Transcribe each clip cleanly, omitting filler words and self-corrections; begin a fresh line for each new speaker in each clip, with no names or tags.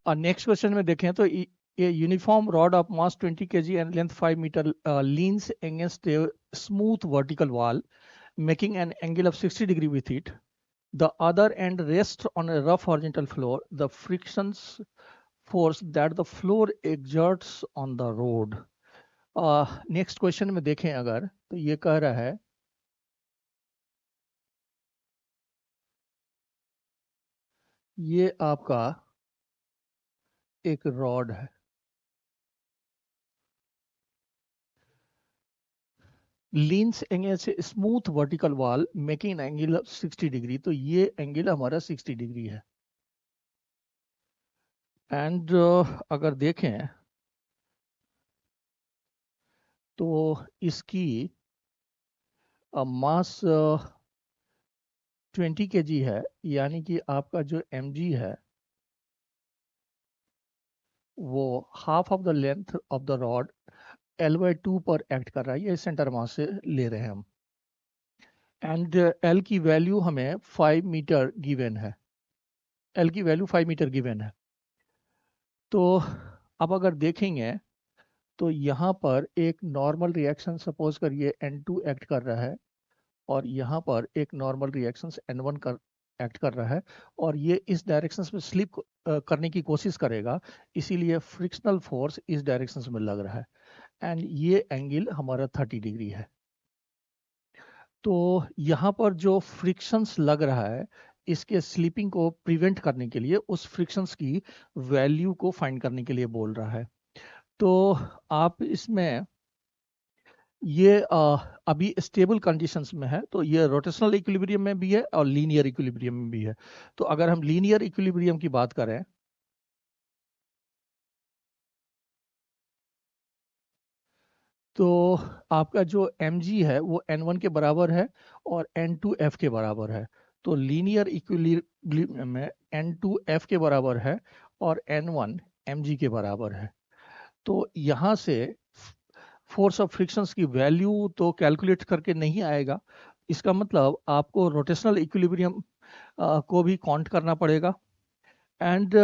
Next question में देखें तो a uniform rod of mass 20 kg and length 5 meter leans against a smooth vertical wall, making an angle of 60 degree with it. The other end rests on a rough horizontal floor. The frictions force that the floor exerts on the road. Next question में देखें अगर तो ये कह रहा है ये आपका एक रॉड है, leans against smooth vertical wall making angle of 60 degree. तो ये एंगल हमारा 60 डिग्री है। एंड अगर देखें तो इसकी मास 20 kg है, यानी कि आपका जो mg है वो half of the length of the rod L/2 पर एक्ट कर रहा है। ये सेंटर मास से ले रहे हैं हम। एंड L की वैल्यू हमें 5 मीटर गिवन है। L की वैल्यू 5 मीटर गिवन है। तो अब अगर देखेंगे तो यहाँ पर एक नॉर्मल रिएक्शन सपोज करिए N2 एक्ट कर रहा है और यहाँ पर एक नॉर्मल रिएक्शन N1 कर एक्ट कर रहा है और ये इस डायरेक्शन में स्लिप करने की कोशिश करेगा, इसीलिए फ्रिक्शनल फोर्स इस डायरेक्शन में लग रहा है। एंड ये एंगल हमारा 30 डिग्री है। तो यहाँ पर जो फ्रिक्शंस लग रहा है इसके स्लिपिंग को प्रिवेंट करने के लिए उस फ्रिक्शंस की वैल्यू को फाइंड करने के लिए बोल रहा है। तो आप इसमें ये अभी स्टेबल कंडीशंस में है, तो ये रोटेशनल इक्विलिब्रियम में भी है और लीनियर इक्विलिब्रियम में भी है। तो अगर हम लीनियर इक्विलिब्रियम की बात करें तो आपका जो mg है वो n1 के बराबर है और n2 f के बराबर है। तो लीनियर इक्विलिब्रियम में n2 f के बराबर है और n1 mg के बराबर है। तो यहाँ से फोर्स ऑफ फ्रिक्शंस की वैल्यू तो कैलकुलेट करके नहीं आएगा, इसका मतलब आपको रोटेशनल इक्विलिब्रियम को भी काउंट करना पड़ेगा। एंड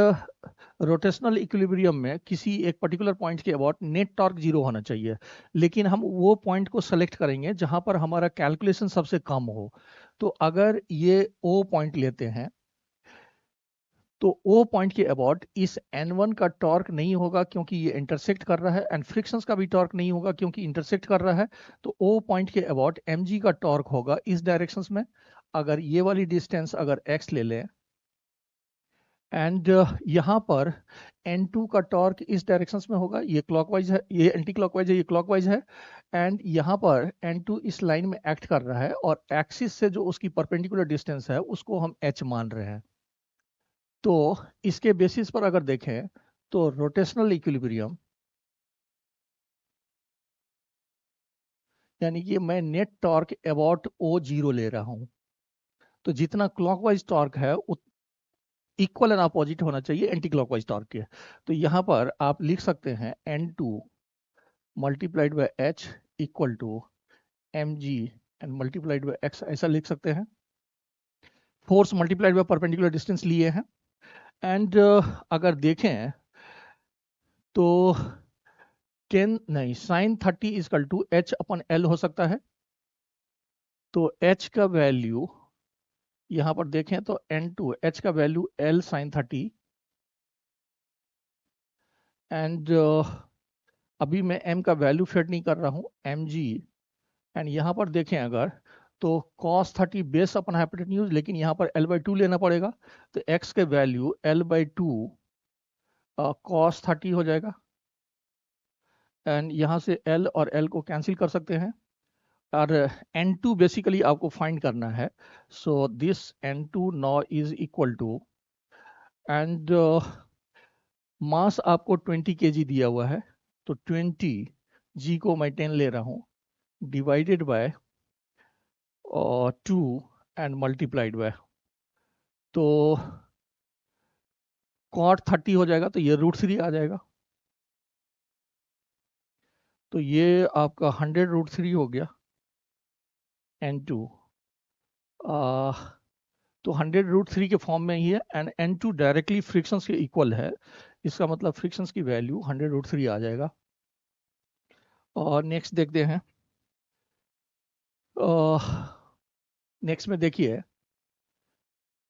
रोटेशनल इक्विलिब्रियम में किसी एक पर्टिकुलर पॉइंट के अबाउट नेट टॉर्क जीरो होना चाहिए, लेकिन हम वो पॉइंट को सेलेक्ट करेंगे जहां पर हमारा कैलकुलेशन सबसे कम हो। तो अगर ये ओ पॉइंट लेते हैं तो ओ पॉइंट के अबाउट इस N1 का टॉर्क नहीं होगा क्योंकि ये इंटरसेक्ट कर रहा है, एंड फ्रिक्शंस का भी टॉर्क नहीं होगा क्योंकि इंटरसेक्ट कर रहा है। तो ओ पॉइंट के अबाउट mg का टॉर्क होगा इस डायरेक्शंस में। अगर ये वाली डिस्टेंस अगर x ले लें एंड यहाँ पर N2 का टॉर्क इस डायरेक्शन में होगा, ये क्लॉकवाइज है, ये एंटी क्लॉकवाइज है, ये क्लॉकवाइज है। एंड यहाँ पर N2 इस लाइन में एक्ट कर रहा है और एक्सिस से जो उसकी परपेंडिकुलर डिस्टेंस है उसको हम h मान रहे हैं। तो इसके बेसिस पर अगर देखें तो रोटेशनल इक्विलिब्रियम यानी कि मैं नेट टॉर्क अबाउट O0 ले रहा हूं, तो जितना क्लॉकवाइज टॉर्क है इक्वल एंड अपोजिट होना चाहिए एंटी क्लॉकवाइज टॉर्क के। तो यहाँ पर आप लिख सकते हैं N2 multiplied by H equal to mg and multiplied by x, ऐसा लिख सकते हैं। Force multiplied by perpendicular distance लिए हैं। एंड अगर देखें तो 10 नहीं sine 30 equal to h upon l हो सकता है। तो h का वैल्यू यहाँ पर देखें तो N2 h का वैल्यू l साइन 30 एंड अभी मैं m का वैल्यू फिट नहीं कर रहा हूँ mg। एंड यहाँ पर देखें अगर तो cos 30 बेस अपन हाइपोटेन्यूज, लेकिन यहाँ पर L/2 लेना पड़ेगा। तो x के वैल्यू L/2 cos 30 हो जाएगा। एंड यहाँ से L और L को कैंसिल कर सकते हैं और N2 बेसिकली आपको फाइंड करना है। So this N2 now is equal to and mass आपको 20 kg दिया हुआ है, तो 20 g को मैं 10 ले रहा हूँ divided by 2 and multiplied bye, तो cot 30 हो जाएगा, तो ये √3 आ जाएगा। तो ये आपका 100√3 हो गया N2। तो 100√3 के फॉर्म में ही है एंड N2 डायरेक्टली फ्रिक्शन के इक्वल है। इसका मतलब फ्रिक्शंस की वैल्यू 100√3 आ जाएगा। और नेक्स्ट देखते हैं। नेक्स्ट में देखिए,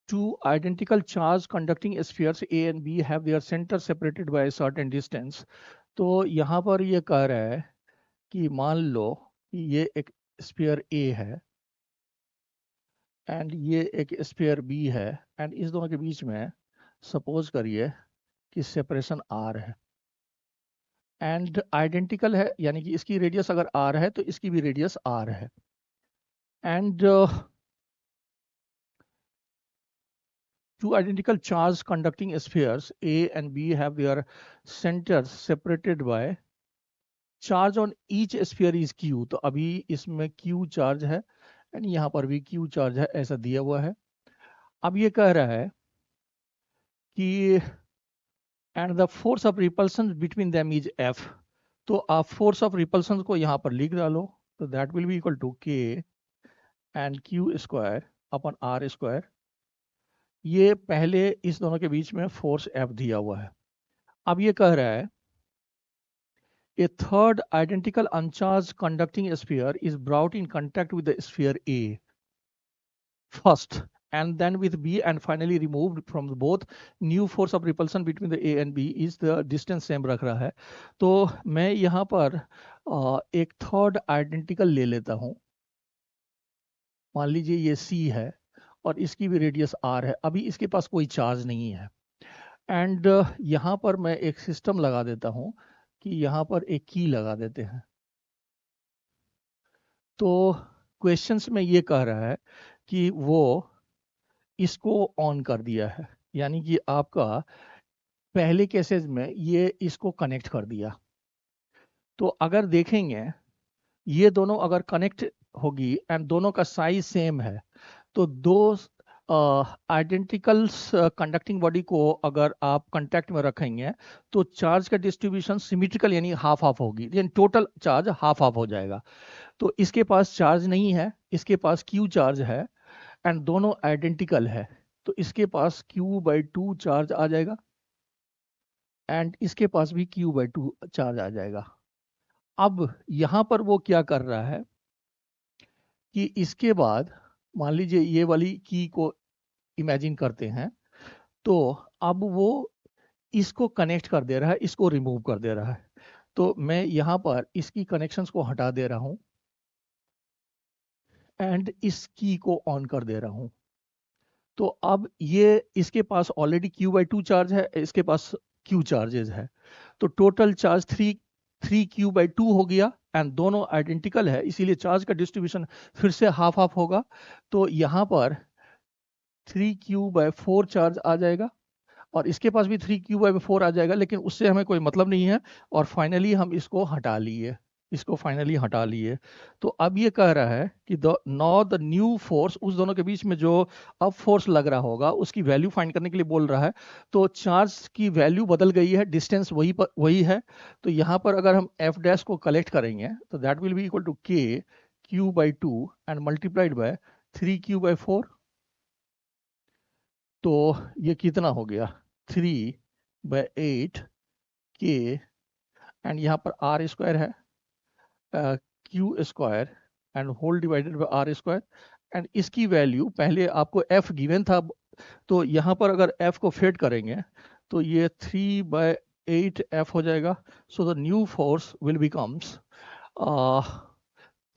two identical charge conducting spheres A and B have their center separated by a certain distance। तो यहाँ पर ये कह रहा है कि मान लो कि ये एक स्फीयर A है एंड ये एक स्फीयर B है एंड इस दोनों के बीच में सपोज करिए कि सेपरेशन R है एंड आइडेंटिकल है, यानी कि इसकी रेडियस अगर R है तो इसकी भी रेडियस R है and two identical charge conducting spheres A and B have their centers separated by charge on each sphere is Q। तो अभी इसमें Q चार्ज है एंड यहाँ पर भी Q चार्ज है, ऐसा दिया हुआ है। अब ये कह रहा है कि and the force of repulsion between them is F। तो आप फोर्स ऑफ रिपल्सन को यहाँ पर लिख डालो, तो that will be equal to K and Q square upon R square. ये पहले इस दोनों के बीच में फोर्स F दिया हुआ है। अब ये कह रहा है a third identical uncharged conducting sphere is brought in contact with the sphere A first and then with B and finally removed from both। new force of repulsion between the A and B is the distance same रख रहा है। तो मैं यहाँ पर एक third identical ले लेता हूँ। मान लीजिए ये C है और इसकी भी रेडियस R है। अभी इसके पास कोई चार्ज नहीं है एंड यहाँ पर मैं एक सिस्टम लगा देता हूँ कि यहाँ पर एक की लगा देते हैं। तो क्वेश्चंस में ये कह रहा है कि वो इसको ऑन कर दिया है, यानी कि आपका पहले केसेस में ये इसको कनेक्ट कर दिया। तो अगर देखेंगे ये दोनों अगर कनेक्ट होगी एंड दोनों का साइज सेम है तो दो आइडेंटिकल कंडक्टिंग बॉडी को अगर आप कांटेक्ट में रखेंगे तो चार्ज का डिस्ट्रीब्यूशन सिमेट्रिकल यानी हाफ हाफ होगी, यानी टोटल चार्ज हाफ हाफ हो जाएगा। तो इसके पास चार्ज नहीं है, इसके पास क्यू चार्ज है एंड दोनों आइडेंटिकल है, तो इसके पास Q/2 चार्ज आ जाएगा एंड इसके पास भी Q/2 चार्ज आ जाएगा। अब यहाँ पर वो क्या कर रहा है कि इसके बाद मान लीजिए ये वाली की को इमेजिन करते हैं, तो अब वो इसको कनेक्ट कर दे रहा है, इसको रिमूव कर दे रहा है। तो मैं यहाँ पर इसकी कनेक्शंस को हटा दे रहा हूँ एंड इस की को ऑन कर दे रहा हूँ। तो अब ये इसके पास ऑलरेडी Q/2 चार्ज है, इसके पास Q चार्जेस है, तो टोटल चार्ज 3Q/2 हो गया एंड दोनों आइडेंटिकल है, इसीलिए चार्ज का डिस्ट्रीब्यूशन फिर से हाफ हाफ होगा। तो यहाँ पर 3Q/4 चार्ज आ जाएगा और इसके पास भी 3Q/4 आ जाएगा, लेकिन उससे हमें कोई मतलब नहीं है। और फाइनली हम इसको हटा लिए, इसको फाइनली हटा लिए। तो अब ये कह रहा है कि द न्यू फोर्स, उस दोनों के बीच में जो अब फोर्स लग रहा होगा उसकी वैल्यू फाइंड करने के लिए बोल रहा है। तो चार्ज की वैल्यू बदल गई है, डिस्टेंस वही है। तो यहाँ पर अगर हम एफ डैश को कलेक्ट करेंगे तो that will be equal to K Q/2 and multiplied by 3Q/4। तो ये कितना हो गया 3/8 K एंड यहाँ पर R स्क्वायर है, Q square and whole divided by R square. And इसकी वैल्यू पहले आपको F गिवन था, तो यहाँ पर अगर F को फेड करेंगे तो ये 3/8 F हो जाएगा। So the new force will becomes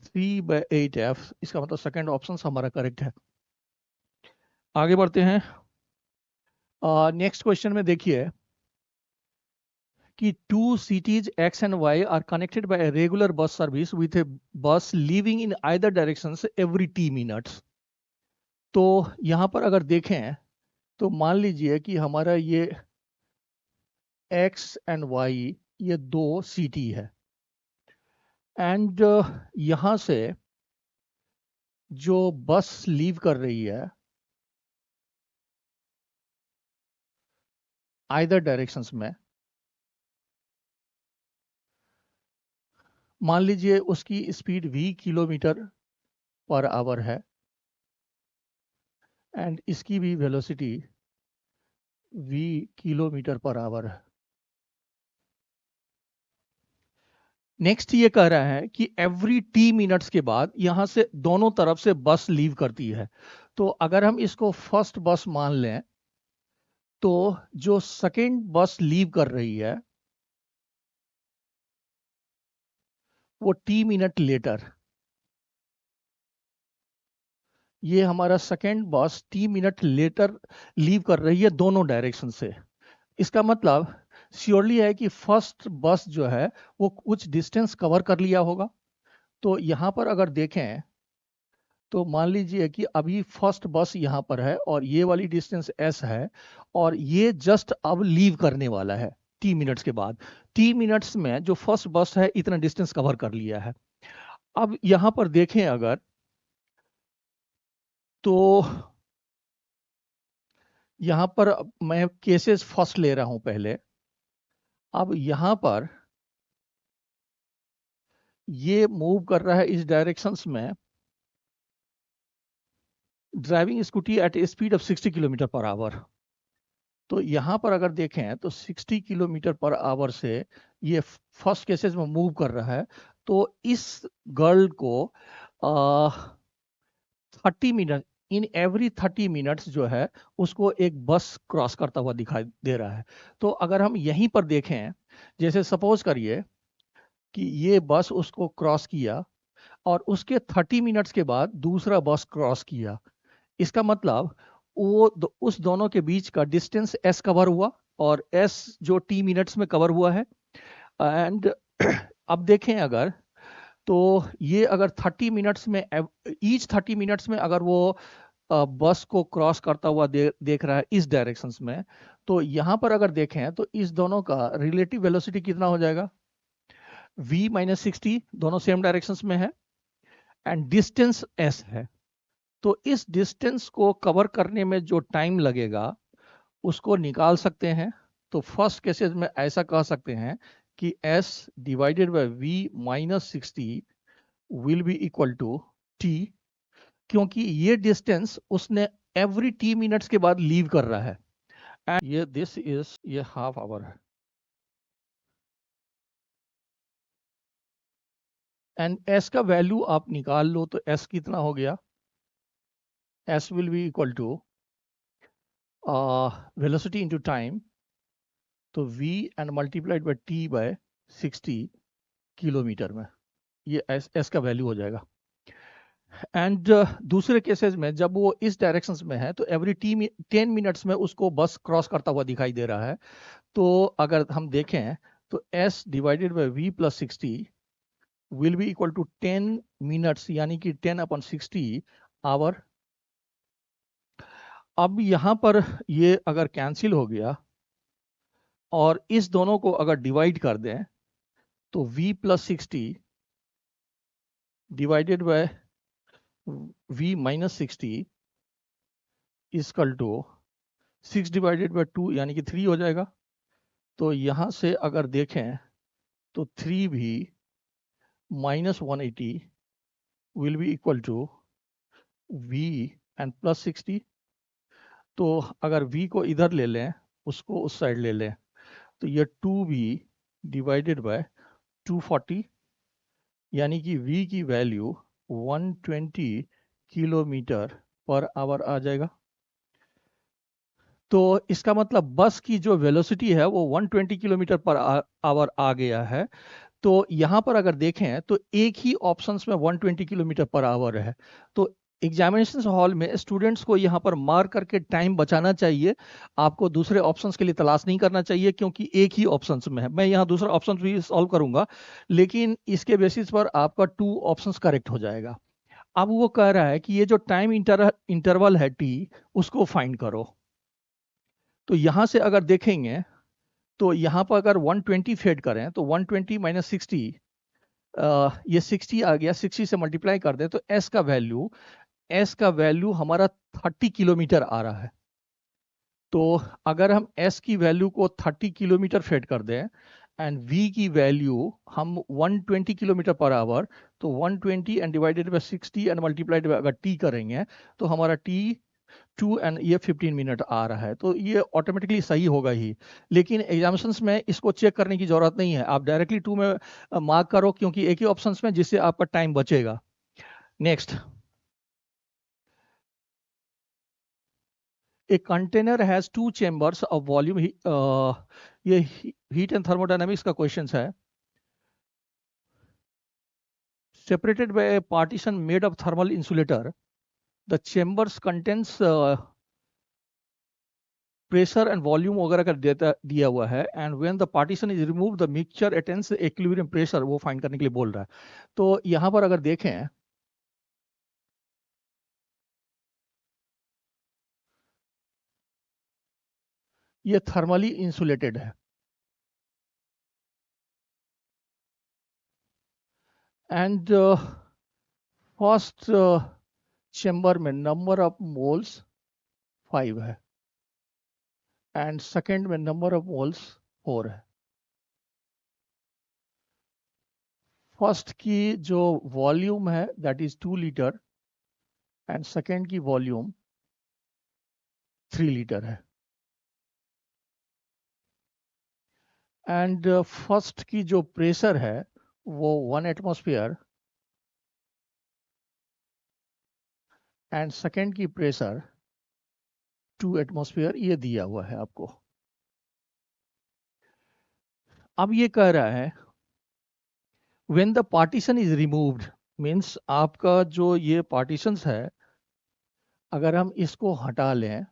3/8 F। इसका मतलब सेकेंड ऑप्शन हमारा करेक्ट है। आगे बढ़ते हैं। नेक्स्ट क्वेश्चन में देखिए कि two cities X and Y are connected by a regular bus service with a bus leaving in either directions every T minutes। तो यहाँ पर अगर देखें तो मान लीजिए कि हमारा ये X एंड Y ये दो सिटी है एंड यहाँ से जो बस लीव कर रही है आइदर डायरेक्शंस में, मान लीजिए उसकी स्पीड V km/h है एंड इसकी भी वेलोसिटी V km/h है। नेक्स्ट ये कह रहा है कि एवरी टी मिनट्स के बाद यहां से दोनों तरफ से बस लीव करती है। तो अगर हम इसको फर्स्ट बस मान लें तो जो सेकेंड बस लीव कर रही है वो टी मिनट लेटर, ये हमारा सेकेंड बस टी मिनट लेटर लीव कर रही है दोनों डायरेक्शन से। इसका मतलब श्योरली है कि फर्स्ट बस जो है वो कुछ डिस्टेंस कवर कर लिया होगा। तो यहाँ पर अगर देखें तो मान लीजिए कि अभी फर्स्ट बस यहाँ पर है और ये वाली डिस्टेंस एस है और ये जस्ट अब लीव करने वाला है टी मिनट्स के बाद। टी मिनट्स में जो फर्स्ट बस है इतना डिस्टेंस कवर कर लिया है। अब यहाँ पर देखें अगर तो यहाँ पर मैं केसेस फर्स्ट ले रहा हूं पहले। अब यहाँ पर ये मूव कर रहा है इस डायरेक्शंस में driving scooty at a speed of 60 kilometre per hour. तो यहाँ पर अगर देखें तो 60 किलोमीटर पर आवर से ये फर्स्ट केसेस में मूव कर रहा है। तो इस गर्ल को 30 मिनट, इन एवरी 30 मिनट्स जो है उसको एक बस क्रॉस करता हुआ दिखाई दे रहा है। तो अगर हम यहीं पर देखें, जैसे सपोज करिए कि ये बस उसको क्रॉस किया और उसके 30 मिनट्स के बाद दूसरा बस क्रॉस किया। इसका मतलब उस दोनों के बीच का डिस्टेंस एस कवर हुआ और एस जो टी मिनट्स में कवर हुआ है। एंड अब देखें अगर तो ये अगर 30 मिनट्स में ईच 30 मिनट्स में अगर वो बस को क्रॉस करता हुआ देख रहा है इस डायरेक्शंस में, तो यहाँ पर अगर देखें तो इस दोनों का रिलेटिव वेलोसिटी कितना हो जाएगा, v माइनस 60, दोनों सेम डायरेक्शंस में है एंड डिस्टेंस s है। तो इस डिस्टेंस को कवर करने में जो टाइम लगेगा उसको निकाल सकते हैं। तो फर्स्ट केसेस में ऐसा कह सकते हैं कि s divided by v minus 60 will be equal to t, क्योंकि ये डिस्टेंस उसने एवरी t मिनट्स के बाद लीव कर रहा है। एंड ये दिस इज ये हाफ आवर है एंड s का वैल्यू आप निकाल लो तो s कितना हो गया, s will be equal to velocity into time, तो v and multiplied by t by 60 kilometre में ये s का वैल्यू हो जाएगा। एंड दूसरे केसेस में जब वो इस डायरेक्शंस में है तो एवरी 10 मिनट्स में उसको बस क्रॉस करता हुआ दिखाई दे रहा है। तो अगर हम देखें तो s divided by v plus 60 will be equal to 10 minutes, यानी कि 10 अपॉन 60 आवर। अब यहाँ पर ये अगर कैंसिल हो गया और इस दोनों को अगर डिवाइड कर दें तो v plus 60 divided by v minus 60 equal to 6 divided by 2 यानी कि 3 हो जाएगा। तो यहाँ से अगर देखें तो 3 भी minus 180 will be equal to v and plus 60। तो अगर v को इधर ले लें उसको उस साइड ले लें तो ये 2v डिवाइडेड बाय 240 यानी कि v की वैल्यू 120 किलोमीटर पर आवर आ जाएगा। तो इसका मतलब बस की जो वेलोसिटी है वो 120 किलोमीटर पर आवर आ गया है। तो यहाँ पर अगर देखें तो एक ही ऑप्शंस में 120 किलोमीटर पर आवर है। तो एग्जामिनेशन हॉल में स्टूडेंट्स को यहाँ पर मार्क करके टाइम बचाना चाहिए। आपको दूसरे ऑप्शंस के लिए तलाश नहीं करना चाहिए क्योंकि एक ही ऑप्शंस में है। मैं यहाँ दूसरा ऑप्शन भी सॉल्व करूंगा लेकिन इसके बेसिस पर आपका 2 ऑप्शंस करेक्ट हो जाएगा। अब वो कह रहा है कि ये जो टाइम इंटरवल है टी उसको फाइंड करो। तो यहाँ से अगर देखेंगे तो यहाँ पर अगर 120 फेड करें तो 120 माइनस 60, ये 60 आ गया, 60 से मल्टीप्लाई कर दें तो s का वैल्यू हमारा 30 किलोमीटर आ रहा है। तो अगर हम s की वैल्यू को 30 किलोमीटर फेड कर दें एंड v की वैल्यू हम 120 किलोमीटर पर आवर, तो 120 and divided bye 60 and multiplied bye अगर t करेंगे तो हमारा t 2 एंड ये 15 मिनट आ रहा है, तो ये ऑटोमेटिकली सही होगा ही। लेकिन एग्जामिनेशंस में इसको चेक करने की जरूरत नहीं है, आप डायरेक्टली 2 में मार्क करो, क्योंकि एक ही ऑप्शंस में, जिससे आपका टाइम बचेगा। Next, a container has 2 chambers of volume, ये हीट एंड थर्मोडायनेमिक्स का क्वेश्चन है। Separated by a partition made of thermal insulator, the chambers contains pressure and volume वगैरह का डेटा दिया हुआ है, and when the partition is remove the mixture attains equilibrium pressure, वो find करने के लिए बोल रहा है। तो यहाँ पर अगर देखें, ये थर्मली इंसुलेटेड है, एंड फर्स्ट चेंबर में नंबर ऑफ मोल्स 5 है, एंड सेकेंड में नंबर ऑफ मोल्स 4 है। फर्स्ट की जो वॉल्यूम है that is 2 litre, and second की वॉल्यूम 3 लीटर है, एंड फर्स्ट की जो प्रेशर है वो 1 एटमॉस्फेयर, एंड सेकेंड की प्रेशर 2 एटमॉस्फेयर, ये दिया हुआ है आपको। अब ये कह रहा है when the partition is removed, means आपका जो ये पार्टीशंस है, अगर हम इसको हटा लें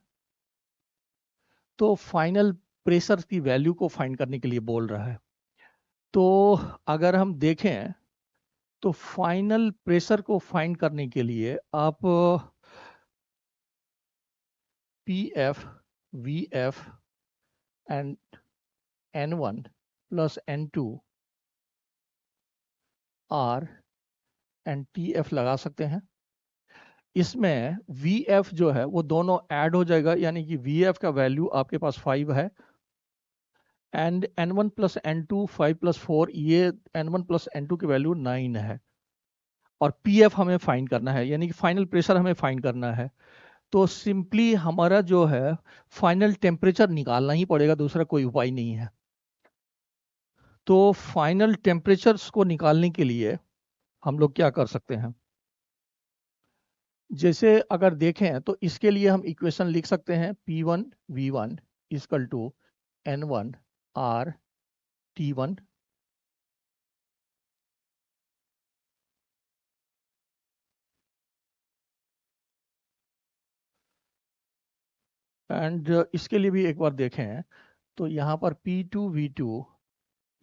तो फाइनल प्रेशर की वैल्यू को फाइंड करने के लिए बोल रहा है। तो अगर हम देखें तो फाइनल प्रेशर को फाइंड करने के लिए आप P F, V F and N1 plus N2 R and TF लगा सकते हैं। इसमें VF जो है वो दोनों ऐड हो जाएगा, यानी कि VF का वैल्यू आपके पास 5 है, and N1 plus N2 5 plus 4, ये N1 प्लस N2 की वैल्यू 9 है, और PF हमें फाइंड करना है, यानी कि फाइनल प्रेशर हमें फाइंड करना है। तो सिंपली हमारा जो है फाइनल टेम्परेचर निकालना ही पड़ेगा, दूसरा कोई उपाय नहीं है। तो फाइनल टेम्परेचर्स को निकालने के लिए हम लोग क्या कर सकते हैं, जैसे अगर देखें तो इसके लिए हम इक्वेशन लिख सकते हैं P1 V1 equal to N1 R T1 and इसके लिए भी एक बार देखें तो यहाँ पर P2 V2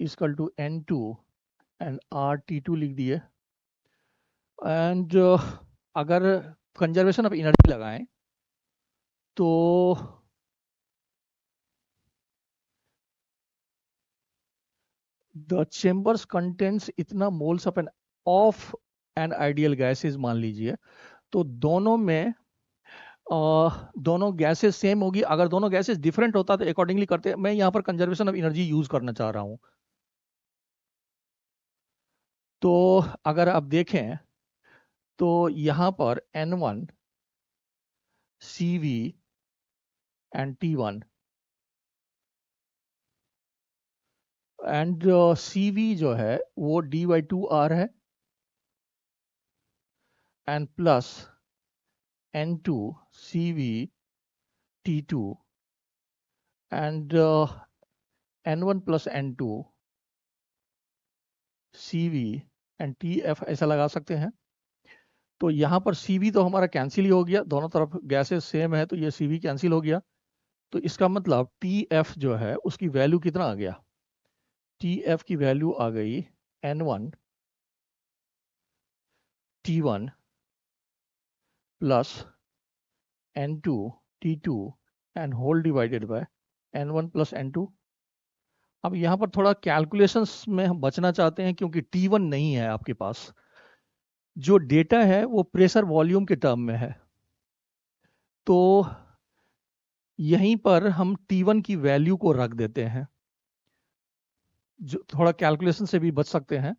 equal to N2 and R T2 लिख दिए, एंड अगर कंजर्वेशन ऑफ एनर्जी लगाएं तो द चेम्बर्स कंटेंट्स इतना moles of an ideal gases मान लीजिए, तो दोनों में दोनों गैसेस सेम होगी। अगर दोनों गैसेस डिफरेंट होता तो अकॉर्डिंगली करते। मैं यहाँ पर कंजर्वेशन ऑफ एनर्जी यूज करना चाह रहा हूँ। तो अगर आप देखें तो यहाँ पर N1 CV and T1, and CV जो है वो D/2R है, and plus N2 CV T2 and N1 plus N2 CV and TF ऐसा लगा सकते हैं। तो यहाँ पर CV तो हमारा कैंसिल ही हो गया, दोनों तरफ गैसेस सेम है तो ये CV कैंसिल हो गया। तो इसका मतलब TF जो है उसकी वैल्यू कितना आ गया, TF की वैल्यू आ गई N1 T1 plus N2 T2 and whole divided by N1 plus N2। अब यहाँ पर थोड़ा कैलकुलेशंस में हम बचना चाहते हैं, क्योंकि T1 नहीं है आपके पास, जो डेटा है वो प्रेशर वॉल्यूम के टर्म में है। तो यहीं पर हम T1 की वैल्यू को रख देते हैं, जो थोड़ा कैलकुलेशन से भी बच सकते हैं,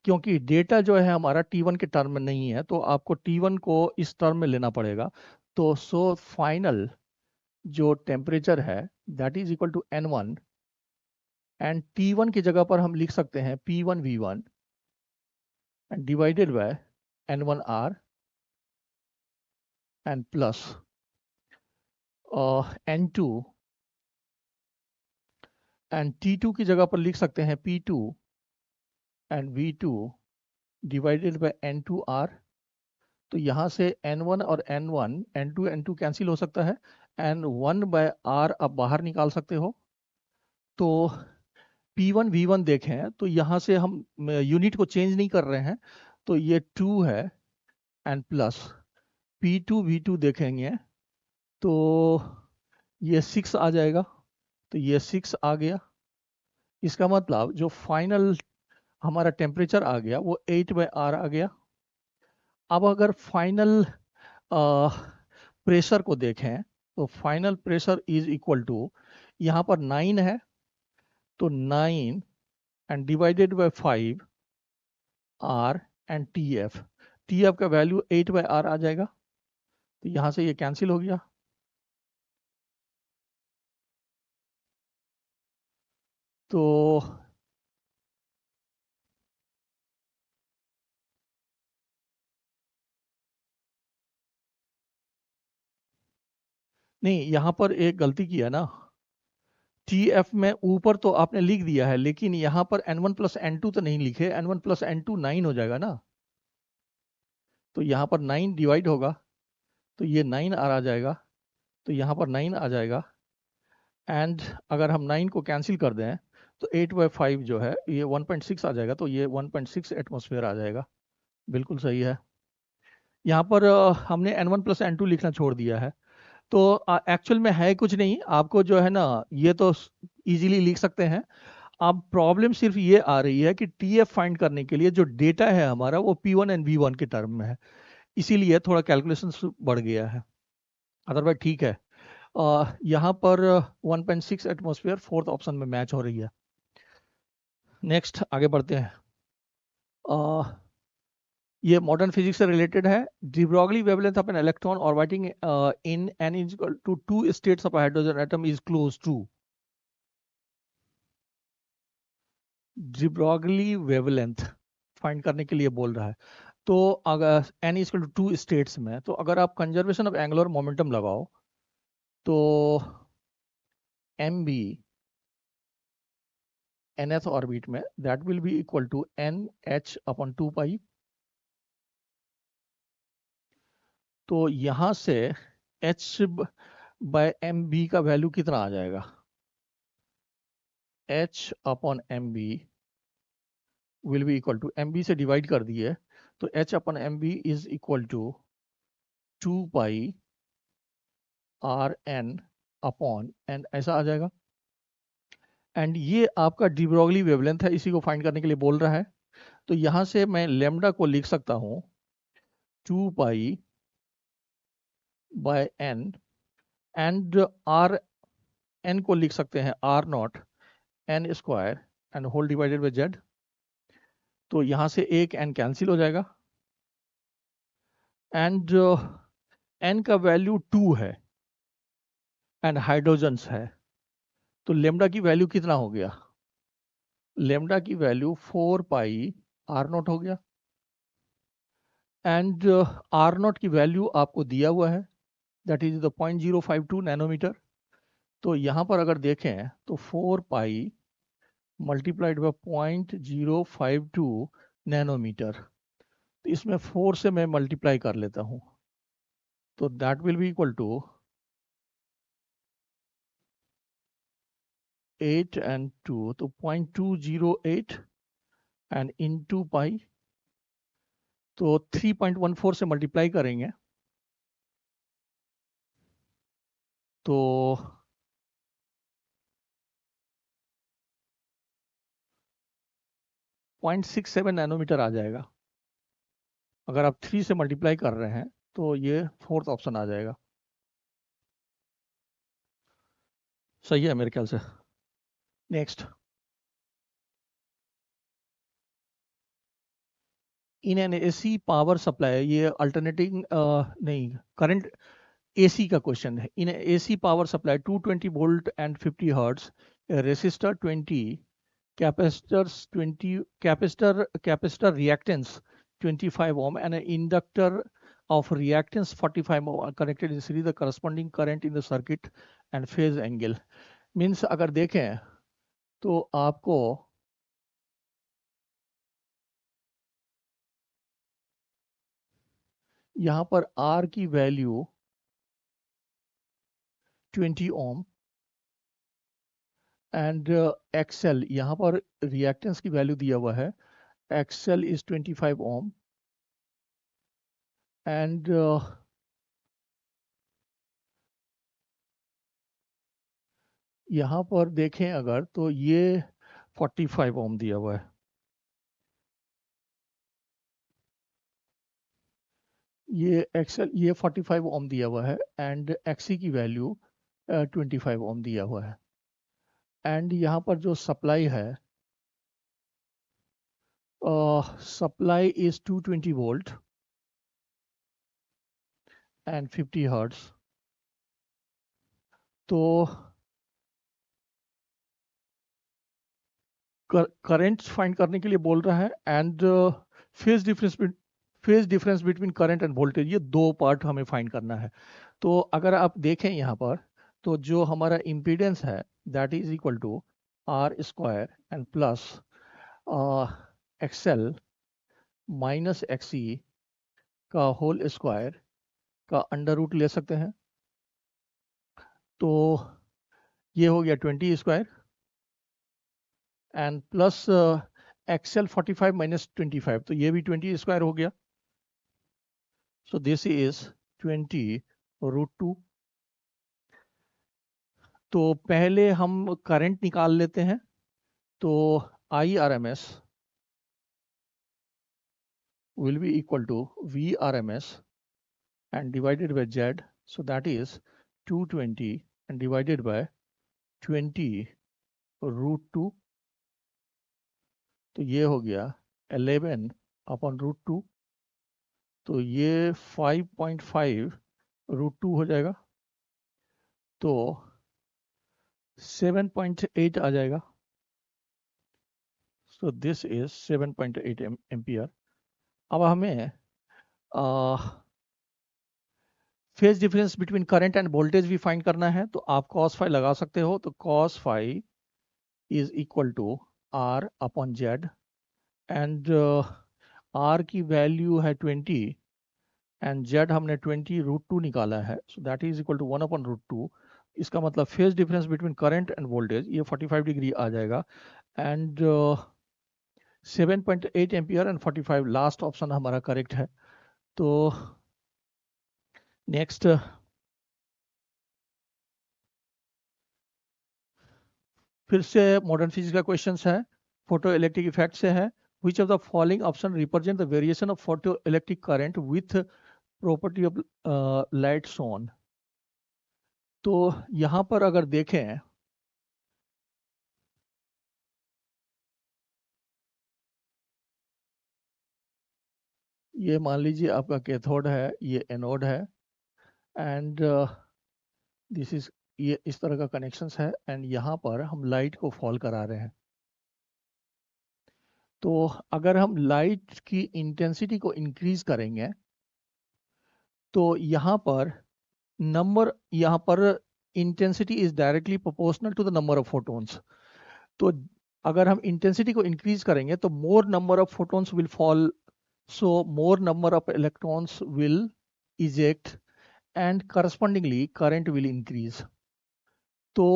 क्योंकि डेटा जो है हमारा T1 के टर्म में नहीं है, तो आपको T1 को इस टर्म में लेना पड़ेगा। तो सो फाइनल जो टेम्परेचर है that is equal to N1 and T1 की जगह पर हम लिख सकते हैं P1V1 and divided by N1R and plus N2 and T2 की जगह पर लिख सकते हैं P2 and V2 divided by N2R। तो यहाँ से N1 और N1 N2 कैंसिल हो सकता है, N1 बाय R आप बाहर निकाल सकते हो। तो P1 V1 देखें तो यहाँ से हम यूनिट को चेंज नहीं कर रहे हैं, तो ये 2 है एंड प्लस P2 V2 देखेंगे तो ये 6 आ जाएगा, तो ये 6 आ गया। इसका मतलब जो फाइनल हमारा टेम्परेचर आ गया वो 8 बाय R आ गया। अब अगर फाइनल प्रेशर को देखें तो final pressure is equal to, यहाँ पर 9 है तो 9 and divided by 5 R and T F का वैल्यू 8 बाय आर आ जाएगा, तो यहाँ से ये कैंसिल हो गया। तो नहीं, यहाँ पर एक गलती की है ना, टी एफ में ऊपर तो आपने लिख दिया है लेकिन यहाँ पर N1 प्लस N2 तो नहीं लिखे, N1 प्लस N2 9 हो जाएगा ना, तो यहाँ पर 9 डिवाइड होगा तो ये 9 आ जाएगा, तो यहाँ पर 9 आ जाएगा एंड अगर हम 9 को कैंसिल कर दें तो 8 बाई 5 जो है ये 1.6 आ जाएगा, तो ये 1.6 एटमॉस्फेयर आ जाएगा। बिल्कुल सही है। यहाँ पर हमने N1 प्लस N2 लिखना छोड़ दिया है, तो एक्चुअल में है कुछ नहीं, आपको जो है ना ये तो इजीली लिख सकते हैं। अब प्रॉब्लम सिर्फ ये आ रही है कि TF फाइंड करने के लिए जो डेटा है हमारा वो P1 एंड V1 के टर्म में है, इसीलिए थोड़ा कैलकुलेशन बढ़ गया है, अदरवाइज ठीक है। यहाँ पर 1.6 एटमॉस्फेयर फोर्थ ऑप्शन में मैच हो रही है। नेक्स्ट आगे बढ़ते हैं। ये मॉडर्न फिजिक्स से रिलेटेड है। De Broglie wavelength of an electron orbiting in N is equal to 2 states of hydrogen atom is close to. De Broglie wavelength find करने के लिए बोल रहा है, तो अगर N is equal to 2 states में, तो अगर आप कंजर्वेशन ऑफ एंगुलर मोमेंटम लगाओ तो एम बी nth ऑर्बिट में that will be equal to N H upon 2 pi. तो यहाँ से h बाय एम बी का वैल्यू कितना आ जाएगा, h upon M B will be equal to, M B से डिवाइड कर दिए तो h upon M B is equal to 2 pi R N upon N, ऐसा आ जाएगा। एंड ये आपका डी ब्रॉगली वेवलेंथ है, इसी को फाइंड करने के लिए बोल रहा है। तो यहाँ से मैं लेमडा को लिख सकता हूँ 2 pi by N and R N को लिख सकते हैं R not N square and whole divided by Z. तो यहाँ से एक एन कैंसिल हो जाएगा एंड एन का वैल्यू 2 है एंड हाइड्रोजन्स है, तो लेमडा की वैल्यू कितना हो गया, लेमडा की वैल्यू 4 पाई आर नॉट हो गया एंड आर नॉट की वैल्यू आपको दिया हुआ है दैट इज द 0.052 नैनोमीटर। तो यहाँ पर अगर देखें तो 4 पाई मल्टीप्लाइड बाय 0.052 नैनोमीटर, तो इसमें 4 से मैं मल्टीप्लाई कर लेता हूँ, तो that will be equal to 8 and 2, तो 0.208 एंड इनटू पाई, तो 3.14 से मल्टीप्लाई करेंगे तो 0.67 नैनोमीटर आ जाएगा। अगर आप 3 से मल्टीप्लाई कर रहे हैं तो ये फोर्थ ऑप्शन आ जाएगा। सही है मेरे ख्याल से। Next, in an AC power supply, ये अल्टरनेटिंग नहीं, करंट एसी का क्वेश्चन है। In AC power supply 220 volt and 50 hertz, resistor 20, capacitor reactance 25 ohm and an inductor of reactance 45 ohm are connected in series. The corresponding current in the circuit and phase angle means अगर देखें तो आपको यहाँ पर R की value 20 ohm and XL, यहाँ पर reactance की वैल्यू दिया हुआ है, XL इज 25 ओम एंड यहाँ पर देखें अगर तो ये 45 ओम दिया हुआ है, ये XL ये 45 ओम दिया हुआ है एंड XC की वैल्यू 25 ओम दिया हुआ है एंड यहाँ पर जो सप्लाई है, supply is 220 volt and 50 hertz. तो करंट फाइंड करने के लिए बोल रहा है and phase difference between current and voltage, ये दो पार्ट हमें फाइंड करना है। तो अगर आप देखें यहाँ पर तो जो हमारा इम्पीडेंस है that is equal to R square and plus XL minus XC का होल स्क्वायर का अंडर रूट ले सकते हैं। तो ये हो गया 20 square and plus XL 45 minus 25, तो ये भी 20 स्क्वायर हो गया। So this is 20 root 2। तो पहले हम करंट निकाल लेते हैं। तो I R M S will be equal to VRMS and divided by Z, so that is 220 and divided by 20 root 2, तो ये हो गया 11 अपॉन रूट 2, तो ये 5.5 रूट 2 हो जाएगा, तो 7.8 आ जाएगा। सो दिस इज 7.8 एम्पियर। अब हमें phase difference between current and voltage भी फाइंड करना है, तो आप cos फाई लगा सकते हो। तो cos phi is equal to R upon Z and R की वैल्यू है 20 एंड Z हमने 20 रूट 2 निकाला है, so that is equal to 1 upon root 2। इसका मतलब phase difference between current and voltage ये 45 डिग्री आ जाएगा and 7.8 ampere and 45, last option हमारा करेक्ट है। तो नेक्स्ट फिर से मॉडर्न फिजिक्स का क्वेश्चन है, फोटो इलेक्ट्रिक इफेक्ट से है। Which of the following option represent the variation of photo electric current with property of light shown. तो यहाँ पर अगर देखें ये मान लीजिए आपका कैथोड है, ये एनोड है एंड दिस इज, ये इस तरह का कनेक्शंस है एंड यहाँ पर हम लाइट को फॉल करा रहे हैं। तो अगर हम लाइट की इंटेंसिटी को इंक्रीज करेंगे तो यहाँ पर intensity is directly proportional to the number of photons. तो अगर हम इंटेंसिटी को इंक्रीज करेंगे तो more number of photons will fall, so more number of electrons will eject and correspondingly current will increase। तो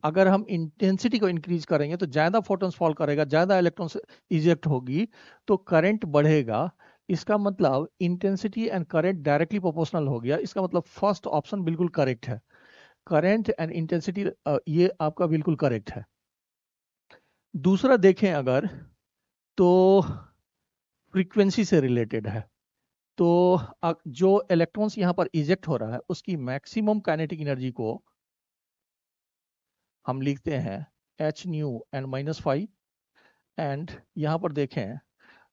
अगर हम इंटेंसिटी को इंक्रीज करेंगे तो ज़्यादा फोटॉन्स फॉल करेगा, ज़्यादा इलेक्ट्रॉन्स इजेक्ट होगी, तो करंट बढ़ेगा। इसका मतलब intensity and current directly proportional हो गया। इसका मतलब फर्स्ट ऑप्शन बिल्कुल करेक्ट है, करंट एंड इंटेंसिटी ये आपका बिल्कुल करेक्ट है। दूसरा देखें अगर तो फ्रीक्वेंसी से रिलेटेड है। तो जो इलेक्ट्रॉन्स यहाँ पर इजेक्ट हो रहा है उसकी मैक्सिमम काइनेटिक एनर्जी को हम लिखते हैं H new and minus 5 and यहाँ पर देखें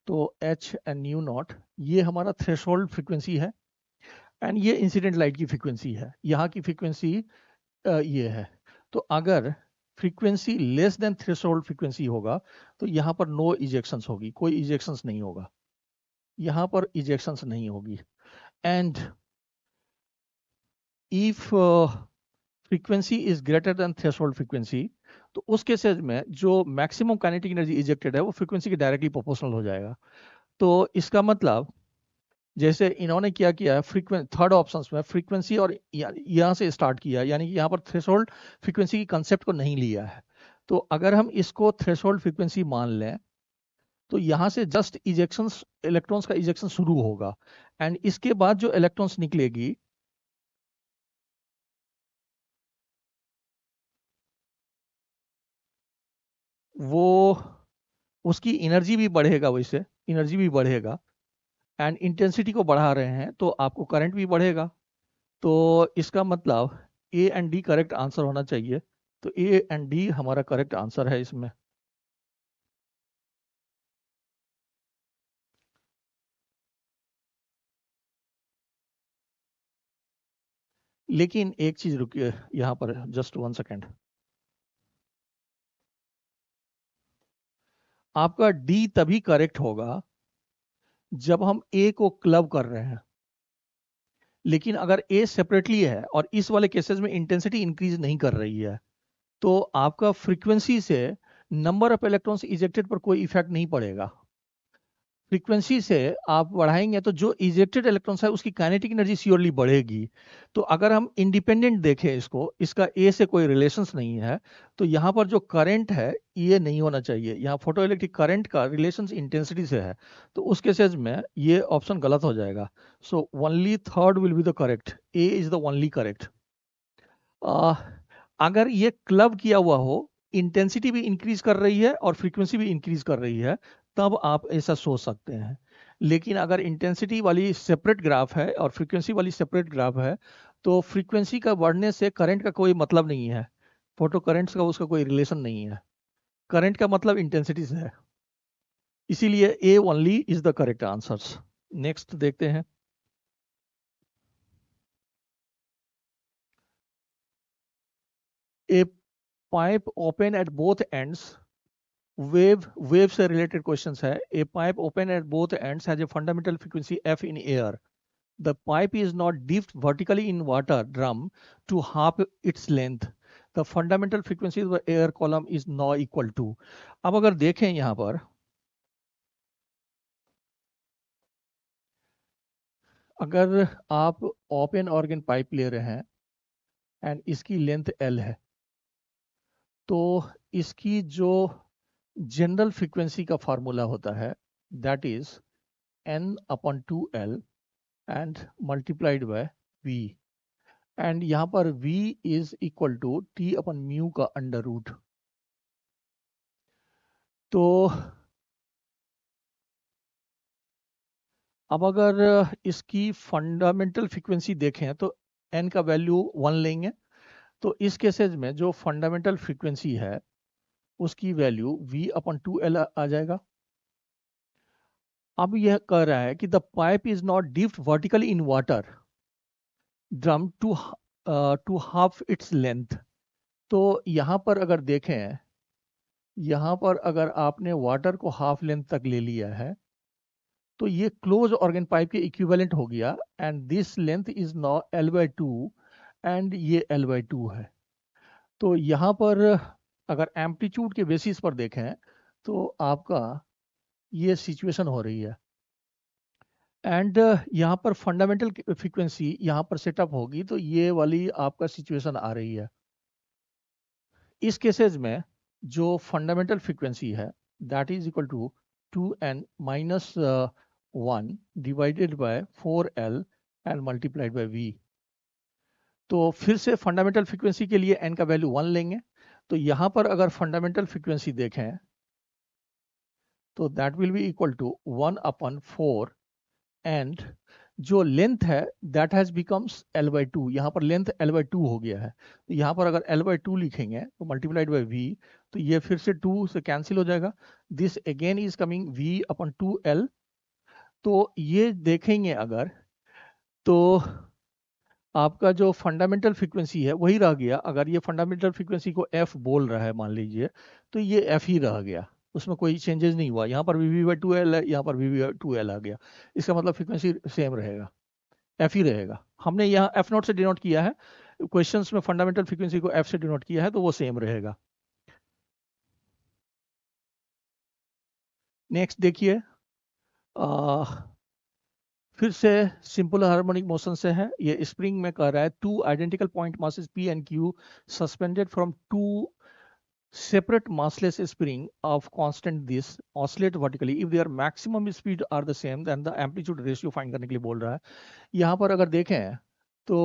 तो एच एंड न्यू नॉट, ये हमारा थ्रेशोल्ड फ्रीक्वेंसी है। एंड ये इंसिडेंट लाइट की फ्रीक्वेंसी है, यहाँ की फ्रीक्वेंसी ये है। तो अगर frequency less than threshold frequency होगा तो यहाँ पर नो इजेक्शंस होगी, कोई इजेक्शंस नहीं होगा, यहाँ पर इजेक्शंस नहीं होगी। And if frequency is greater than threshold frequency, तो उस केसेस में जो मैक्सिमम काइनेटिक एनर्जी इजेक्टेड है वो फ्रीक्वेंसी के डायरेक्टली प्रोपोर्शनल हो जाएगा। तो इसका मतलब जैसे इन्होंने क्या किया है, थर्ड ऑप्शन में फ्रीक्वेंसी और यहाँ से स्टार्ट किया, यानी कि यहाँ पर थ्रेशोल्ड फ्रीक्वेंसी की कंसेप्ट को नहीं लिया है। तो अगर हम इसको थ्रेशोल्ड फ्रीक्वेंसी मान लें तो यहाँ से जस्ट इजेक्शंस, इलेक्ट्रॉन्स का इजेक्शन शुरू होगा एंड इसके बाद जो इलेक्ट्रॉन्स निकलेगी वो, उसकी एनर्जी भी बढ़ेगा, वैसे एनर्जी भी बढ़ेगा एंड इंटेंसिटी को बढ़ा रहे हैं तो आपको करंट भी बढ़ेगा। तो इसका मतलब A and D correct answer होना चाहिए। तो ए एंड डी हमारा करेक्ट आंसर है इसमें। लेकिन एक चीज रुकिए यहाँ पर, जस्ट 1 सेकेंड। आपका डी तभी करेक्ट होगा जब हम ए को क्लब कर रहे हैं, लेकिन अगर ए सेपरेटली है और इस वाले केसेस में इंटेंसिटी इंक्रीज नहीं कर रही है तो आपका फ्रीक्वेंसी से नंबर ऑफ इलेक्ट्रॉन्स इजेक्टेड पर कोई इफेक्ट नहीं पड़ेगा। फ्रीक्वेंसी से आप बढ़ाएंगे तो जो इजेक्टेड इलेक्ट्रॉन्स है उसकी काइनेटिक एनर्जी श्योरली बढ़ेगी। तो अगर हम इंडिपेंडेंट देखें इसको, इसका ए से कोई रिलेशंस नहीं है, तो यहाँ पर जो करंट है ये नहीं होना चाहिए, यहाँ फोटोइलेक्ट्रिक करंट का रिलेशंस इंटेंसिटी से है। तो उस केसेस में ये ऑप्शन गलत हो जाएगा। So only third will be the correct, A is the only correct. अगर ये क्लब किया हुआ हो, इंटेंसिटी भी इंक्रीज कर रही है और फ्रीक्वेंसी भी इंक्रीज कर रही है, तब आप ऐसा सोच सकते हैं। लेकिन अगर इंटेंसिटी वाली सेपरेट ग्राफ है और फ्रीक्वेंसी वाली सेपरेट ग्राफ है तो फ्रीक्वेंसी का बढ़ने से करंट का कोई मतलब नहीं है, फोटो करंट्स का उसका कोई रिलेशन नहीं है, करंट का मतलब इंटेंसिटी से है। इसीलिए A only is the correct answers. Next देखते हैं। A pipe open at both ends, wave से रिलेटेड क्वेश्चंस है। A pipe open at both ends has a fundamental frequency f in air, the pipe is not dipped vertically in water drum to half its length, the fundamental frequency of air column is not equal to. अब अगर देखें यहाँ पर, अगर आप open organ pipe ले रहे हैं एंड इसकी लेंथ एल है, तो इसकी जो जनरल फ्रीक्वेंसी का फार्मूला होता है that is n upon 2l and multiplied by v, and यहाँ पर v is equal to t upon mu का अंडर रूट। तो अब अगर इसकी फंडामेंटल फ्रीक्वेंसी देखें तो n का वैल्यू 1 लेंगे, तो इस केसेज में जो फंडामेंटल फ्रीक्वेंसी है उसकी वैल्यू v अपन 2l आ जाएगा। अब यह कह रहा है कि the pipe is not dipped vertically in water drum to half its length. तो यहाँ पर अगर देखें, यहाँ पर अगर आपने वाटर को हाफ लेंथ तक ले लिया है तो ये क्लोज ऑर्गन पाइप के इक्विवेलेंट हो गया एंड दिस लेंथ इज नॉ l/2 एंड ये l/2 है। तो यहाँ पर अगर एम्पलीट्यूड के बेसिस पर देखें तो आपका ये सिचुएशन हो रही है एंड यहाँ पर फंडामेंटल फ्रीक्वेंसी यहाँ पर सेटअप होगी तो ये वाली आपका सिचुएशन आ रही है। इस केसेस में जो फंडामेंटल फ्रीक्वेंसी है that is equal to 2n minus 1 divided by 4l and multiplied by v। तो फिर से फंडामेंटल फ्रीक्वेंसी के लिए n का वैल्यू 1 लेंगे, तो यहाँ पर अगर फंडामेंटल फ्रीक्वेंसी देखें तो that will be equal to 1 upon 4 and जो लेंथ है दैट हैज बिकम्स l/2, यहाँ पर लेंथ l/2 हो गया है। तो यहाँ पर अगर l/2 लिखेंगे तो मल्टीप्लाइड बाय v, तो ये फिर से 2 से कैंसिल हो जाएगा, this again is coming v upon 2l। तो ये देखेंगे अगर, तो आपका जो फंडामेंटल फ्रीक्वेंसी है वही रह गया। अगर ये फंडामेंटल फ्रीक्वेंसी को एफ बोल रहा है मान लीजिए, तो ये एफ ही रह गया, उसमें कोई चेंजेस नहीं हुआ। यहाँ पर वी2एल है, यहाँ पर वी2एल आ गया, इसका मतलब फ्रीक्वेंसी सेम रहेगा, एफ ही रहेगा। हमने यहाँ एफ नॉट से डिनोट किया है, क्वेश्चंस में फंडामेंटल फ्रीक्वेंसी को एफ से डिनोट किया है, तो वो सेम रहेगा। नेक्स्ट देखिए, फिर से सिंपल हार्मोनिक मोशन से है। ये स्प्रिंग में कह रहा है two identical point masses P and Q suspended from two separate massless spring of constant this oscillate vertically if their maximum speed are the same then the amplitude ratio find करने के लिए बोल रहा है। यहाँ पर अगर देखें तो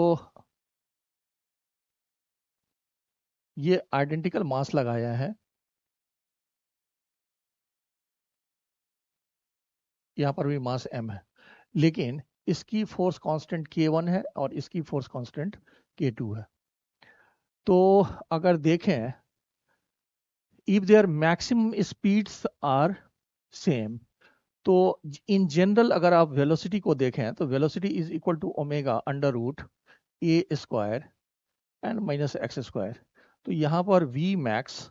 ये आइडेंटिकल मास लगाया है, यहाँ पर भी मास m है, लेकिन इसकी फोर्स कांस्टेंट k1 है और इसकी फोर्स कांस्टेंट k2 है। तो अगर देखें if their maximum speeds are same, तो इन जनरल अगर आप वेलोसिटी को देखें तो velocity is equal to omega under root A square and minus X square. तो यहाँ पर V max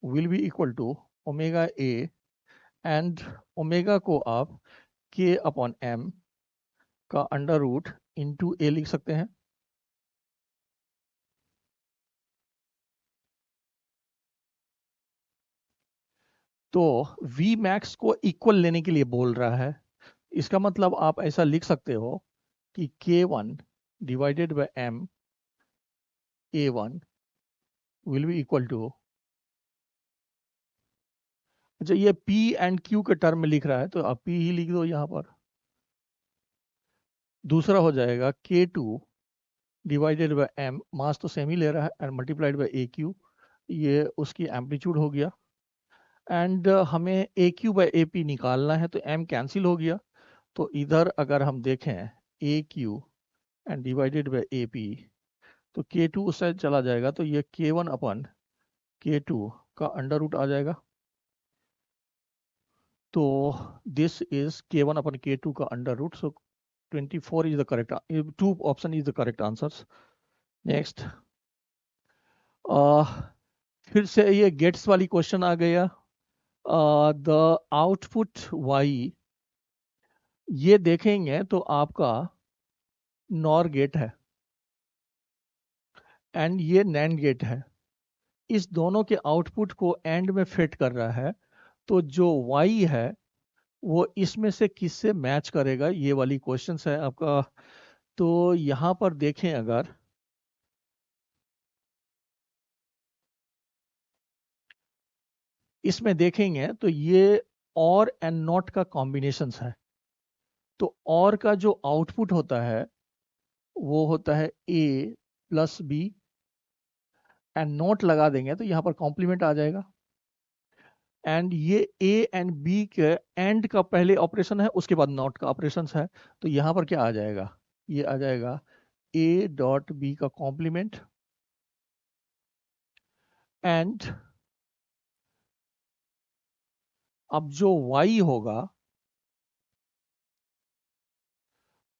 will be equal to omega A, and omega को आप के अपॉन एम का अंडर रूट इंटू ए लिख सकते हैं। तो वी मैक्स को इक्वल लेने के लिए बोल रहा है, इसका मतलब आप ऐसा लिख सकते हो कि k1 divided by m a1 will be equal to, अच्छा ये P एंड Q के टर्म में लिख रहा है तो आप P ही लिख दो यहाँ पर। दूसरा हो जाएगा K2 डिवाइडेड बाय M, मास तो सेम ही ले रहा है, एंड मल्टीप्लाइड बाय AQ, ये उसकी एम्पलीट्यूड हो गया। एंड हमें AQ बाय AP निकालना है, तो M कैंसिल हो गया। तो इधर अगर हम देखें AQ and divided bye AP, तो K2 उस साइड चला जाएगा, तो ये K1 अपन K2 का अंडर रूट आ जाएगा। तो this is K1 upon K2 का under root. So 24 is the correct, two option is the correct answers. Next, फिर से ये गेट्स वाली क्वेश्चन आ गया। द आउटपुट y, ये देखेंगे तो आपका नॉर गेट है एंड ये नैंड गेट है, इस दोनों के आउटपुट को एंड में फिट कर रहा है। तो जो y है वो इसमें से किससे मैच करेगा, ये वाली क्वेश्चन है आपका। तो यहाँ पर देखें, अगर इसमें देखेंगे तो ये और एंड नॉट का कॉम्बिनेशन है। तो और का जो आउटपुट होता है वो होता है a plus B, and not लगा देंगे तो यहाँ पर कॉम्प्लीमेंट आ जाएगा। एंड ये a एंड b के एंड का पहले ऑपरेशन है, उसके बाद नॉट का ऑपरेशन है। तो यहाँ पर क्या आ जाएगा, ये आ जाएगा a डॉट बी का कॉम्प्लीमेंट, एंड अब जो y होगा,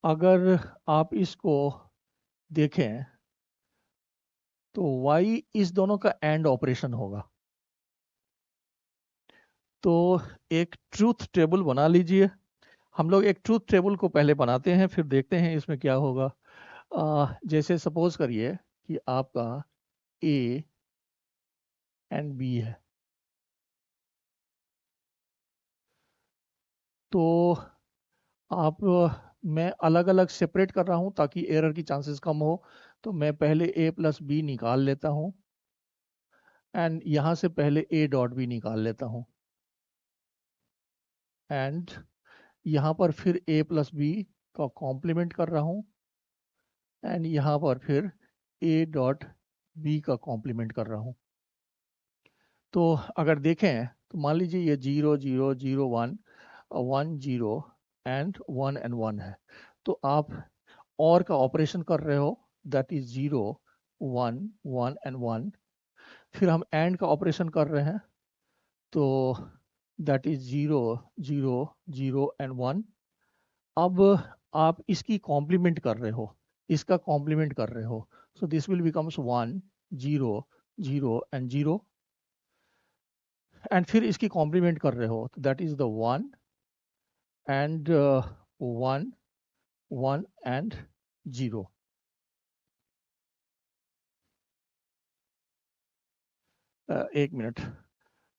अगर आप इसको देखें तो y इस दोनों का एंड ऑपरेशन होगा। तो एक ट्रूथ टेबल बना लीजिए। हम लोग एक ट्रूथ टेबल को पहले बनाते हैं, फिर देखते हैं इसमें क्या होगा। जैसे सपोज करिए कि आपका a एंड b है, तो आप मैं अलग अलग सेपरेट कर रहा हूं ताकि एरर की चांसेस कम हो। तो मैं पहले a प्लस बी निकाल लेता हूं, एंड यहां से पहले a डॉट बी निकाल लेता हूं, एंड यहाँ पर फिर a प्लस बी का कॉम्प्लीमेंट कर रहा हूँ, एंड यहाँ पर फिर a डॉट बी का कॉम्प्लीमेंट कर रहा हूँ। तो अगर देखें तो मान लीजिए ये 0 0 0 1 1 0 एंड 1 है। तो आप और का ऑपरेशन कर रहे हो, दैट इज 0 1 1 एंड 1। फिर हम एंड का ऑपरेशन कर रहे हैं, तो दैट इज 0 0 0 एंड 1। अब आप इसकी कॉम्प्लीमेंट कर रहे हो, इसका कॉम्प्लीमेंट कर रहे हो, so this will becomes 1 0 0 and 0, and फिर इसकी कॉम्प्लीमेंट कर रहे हो, तो that is the 1 and 1 1 and 0। एक मिनट,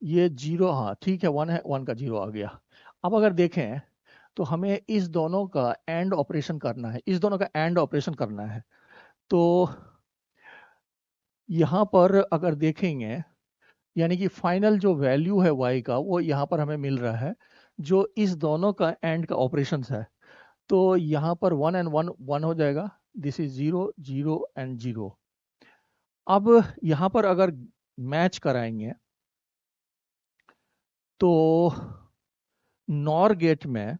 ये 0, हाँ ठीक है, 1 है, 1 का 0 आ गया। अब अगर देखें तो हमें इस दोनों का एंड ऑपरेशन करना है, इस दोनों का एंड ऑपरेशन करना है। तो यहाँ पर अगर देखेंगे, यानी कि फाइनल जो वैल्यू है y का वो यहाँ पर हमें मिल रहा है, जो इस दोनों का एंड का ऑपरेशन है। तो यहाँ पर 1 एंड 1 1 हो जाएगा, दिस इज 0 0 एंड 0। अब यहाँ पर अगर मैच कराएंगे तो नॉर गेट में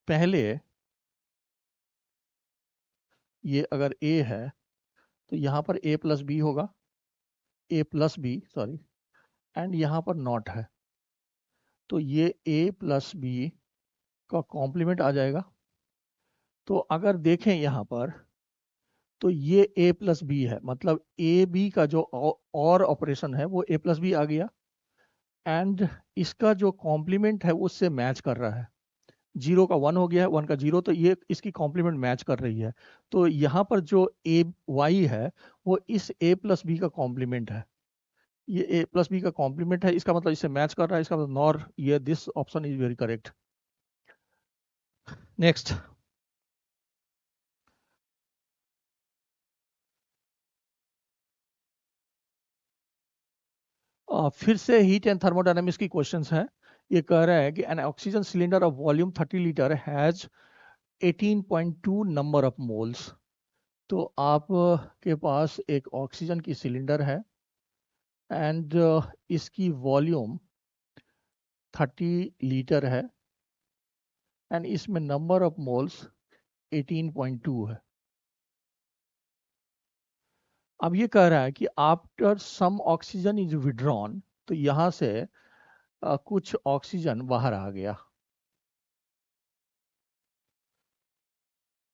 पहले ये अगर a है तो यहाँ पर a प्लस बी होगा, a plus B sorry, and यहाँ पर नॉट है, तो ये a प्लस बी का कॉम्प्लीमेंट आ जाएगा। तो अगर देखें यहाँ पर तो ये a प्लस बी है, मतलब ए बी का जो और ऑपरेशन है वो a प्लस बी आ गया, एंड इसका जो कॉम्प्लीमेंट है उससे मैच कर रहा है। 0 का 1 हो गया है, 1 का 0, तो ये इसकी कॉम्प्लीमेंट मैच कर रही है। तो यहाँ पर जो ए वाई है वो इस a प्लस बी का कॉम्प्लीमेंट है, ये a प्लस बी का कॉम्प्लीमेंट है, इसका मतलब इससे मैच कर रहा है, इसका मतलब नॉर, ये this option is very correct. Next, फिर से हीट एंड थर्मोडायनामिक्स की क्वेश्चंस हैं। ये कह रहा है कि N oxygen cylinder of volume 30 litre has 18.2 number of moles. तो आप के पास एक ऑक्सीजन की सिलेंडर है एंड इसकी वॉल्यूम 30 लीटर है एंड इसमें नंबर ऑफ मोल्स 18.2 है। अब ये कह रहा है कि after some oxygen is withdrawn, तो यहाँ से कुछ ऑक्सीजन बाहर आ गया,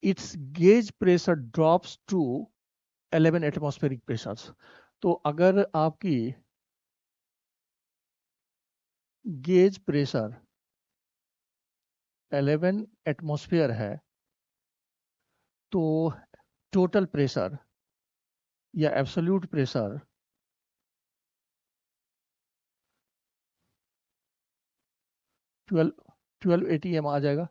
its gauge pressure drops to 11 atmospheric pressures. तो अगर आपकी गेज प्रेशर 11 एटमॉस्फेयर है तो टोटल प्रेशर या एब्सोल्यूट प्रेशर 12 atm आ जाएगा।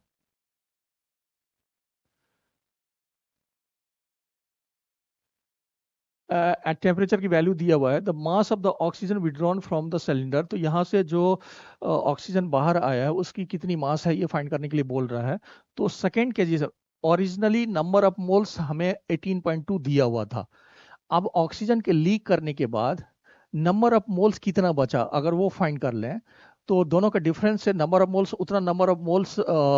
टेम्परेचर की वैल्यू दिया हुआ है, the mass of the oxygen withdrawn from the cylinder, तो यहाँ से जो ऑक्सीजन बाहर आया है उसकी कितनी मास है ये फाइंड करने के लिए बोल रहा है। तो सेकेंड के जी, ओरिजिनली नंबर ऑफ मोल्स हमें 18.2 दिया हुआ था, अब ऑक्सीजन के लीक करने के बाद नंबर ऑफ मोल्स कितना बचा अगर वो फाइंड कर लें, तो दोनों का डिफरेंस से नंबर ऑफ मोल्स, उतना नंबर ऑफ मोल्स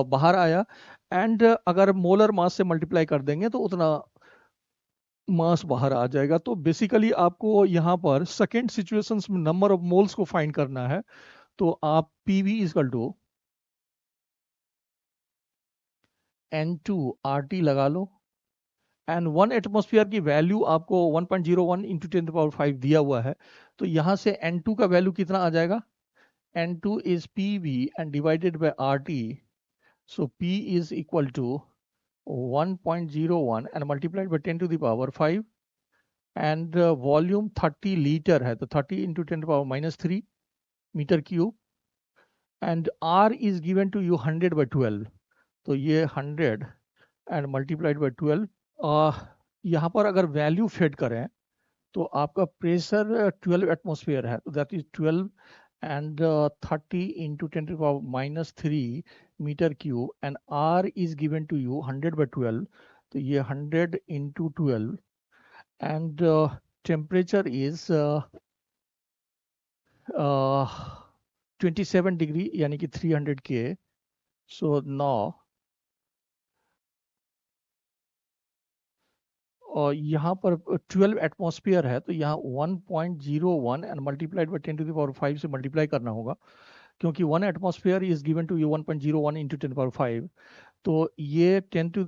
बाहर आया, एंड अगर मोलर मास से मल्टीप्लाई कर देंगे तो उतना मास बाहर आ जाएगा। तो बेसिकली आपको यहाँ पर सेकेंड सिचुएशंस में नंबर ऑफ मोल्स को फाइंड करना है, तो आप PV is equal to N2 RT लगा लो, एंड 1 एटमॉस्फेयर की वैल्यू आपको 1.01 इंटू 10⁵ दिया हुआ है, तो यहाँ से N2 का वैल्यू कितना आ जाएगा, N2 is PV and divided by RT, so P is equal to 1.01 and multiplied by 10⁵ and volume 30 litre है, तो 30 into 10⁻³ metre cube, and R is given to you 100 by 12, तो ये 100 and multiplied by 12। यहाँ पर अगर value fade करें तो आपका प्रेशर 12 एटमॉस्फेयर है, तो that is 12 and 30 into 10⁻³ metre cube, and R is given to you 100 by 12, तो ये 100 into 12 and temperature is 27 degree यानी कि 300 K। सो नाउ और यहाँ पर 12 एटमॉस्फेयर है, तो यहाँ 1.01 एंड मल्टीप्लाइड बाई 10⁵ से मल्टीप्लाई करना होगा, क्योंकि 1 atmosphere is given to you 1.01 into 10⁵, तो ये 10 टू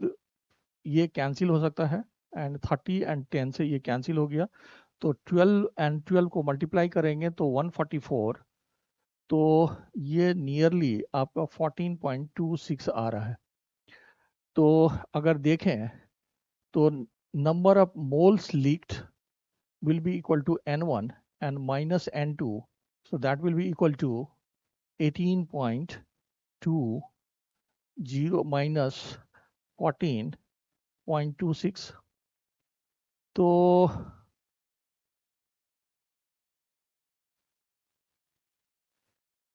ये कैंसिल हो सकता है, एंड 30 एंड 10 से ये कैंसिल हो गया, तो 12 एंड 12 को मल्टीप्लाई करेंगे तो 144, तो ये नियरली आपका 14.26 आ रहा है। तो अगर देखें तो number of moles leaked will be equal to N1 and minus N2. So that will be equal to 18.20 minus 14.26. तो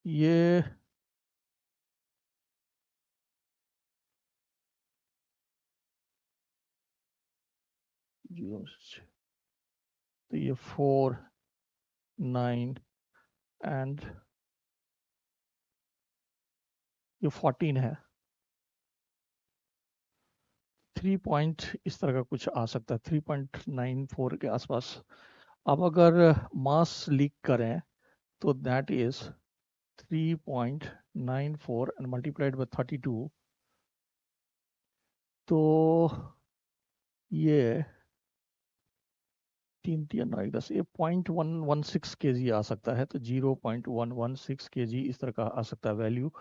ये तो ये 4, 9 एंड ये 14 है, 3 पॉइंट इस तरह का कुछ आ सकता है, 3.94 के आसपास। अब अगर मास लीक करें तो that is 3.94 and multiplied by 32, तो ये 3 3 9 10 ये 0.116 kg आ सकता है, तो 0.116 kg इस तरह का आ सकता है वैल्यू।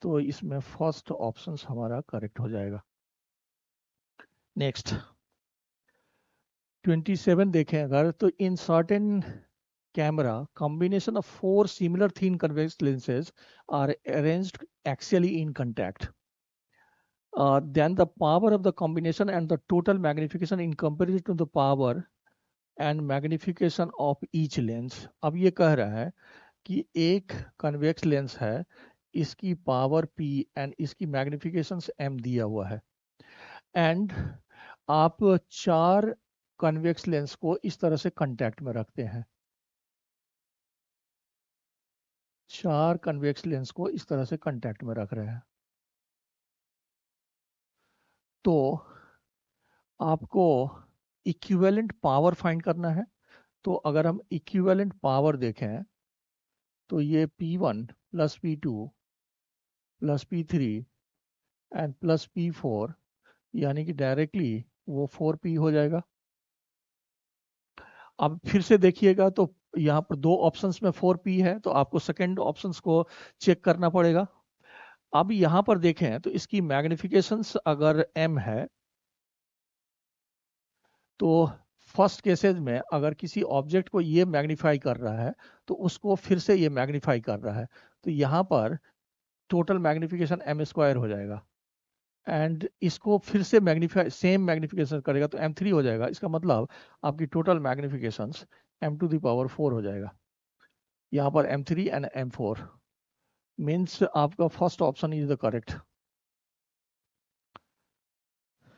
तो इसमें फर्स्ट ऑप्शन हमारा करेक्ट हो जाएगा। नेक्स्ट 27 देखें अगर, तो in certain camera combination of 4 similar thin convex lenses are arranged axially in contact. Then the power of the combination and the total magnification in comparison to the power and magnification of each lens. अब ये कह रहा है कि एक convex lens है, इसकी power P and इसकी मैग्निफिकेशन M दिया हुआ है, एंड आप 4 कन्वेक्स लेंस को इस तरह से कांटेक्ट में रखते हैं, 4 कन्वेक्स लेंस को इस तरह से कांटेक्ट में रख रहे हैं, तो आपको इक्विवेलेंट पावर फाइंड करना है। तो अगर हम इक्विवेलेंट पावर देखें तो ये P1 plus P2 plus P3 and plus P4, यानी कि डायरेक्टली वो 4P हो जाएगा। अब फिर से देखिएगा तो यहाँ पर 2 ऑप्शंस में 4P है, तो आपको सेकेंड ऑप्शंस को चेक करना पड़ेगा। अब यहाँ पर देखें तो इसकी मैग्निफिकेशंस अगर M है, तो फर्स्ट केसेस में अगर किसी ऑब्जेक्ट को ये मैग्नीफाई कर रहा है तो उसको फिर से ये मैग्नीफाई कर रहा है, तो यहाँ पर टोटल मैग्निफिकेशन M² हो जाएगा, एंड इसको फिर से मैग्नीफाई सेम मैग्निफिकेशन करेगा तो M3 हो जाएगा। इसका मतलब आपकी टोटल मैग्निफिकेशन M⁴ हो जाएगा। यहाँ पर M3 एंड M4 मीन्स आपका first option is the correct.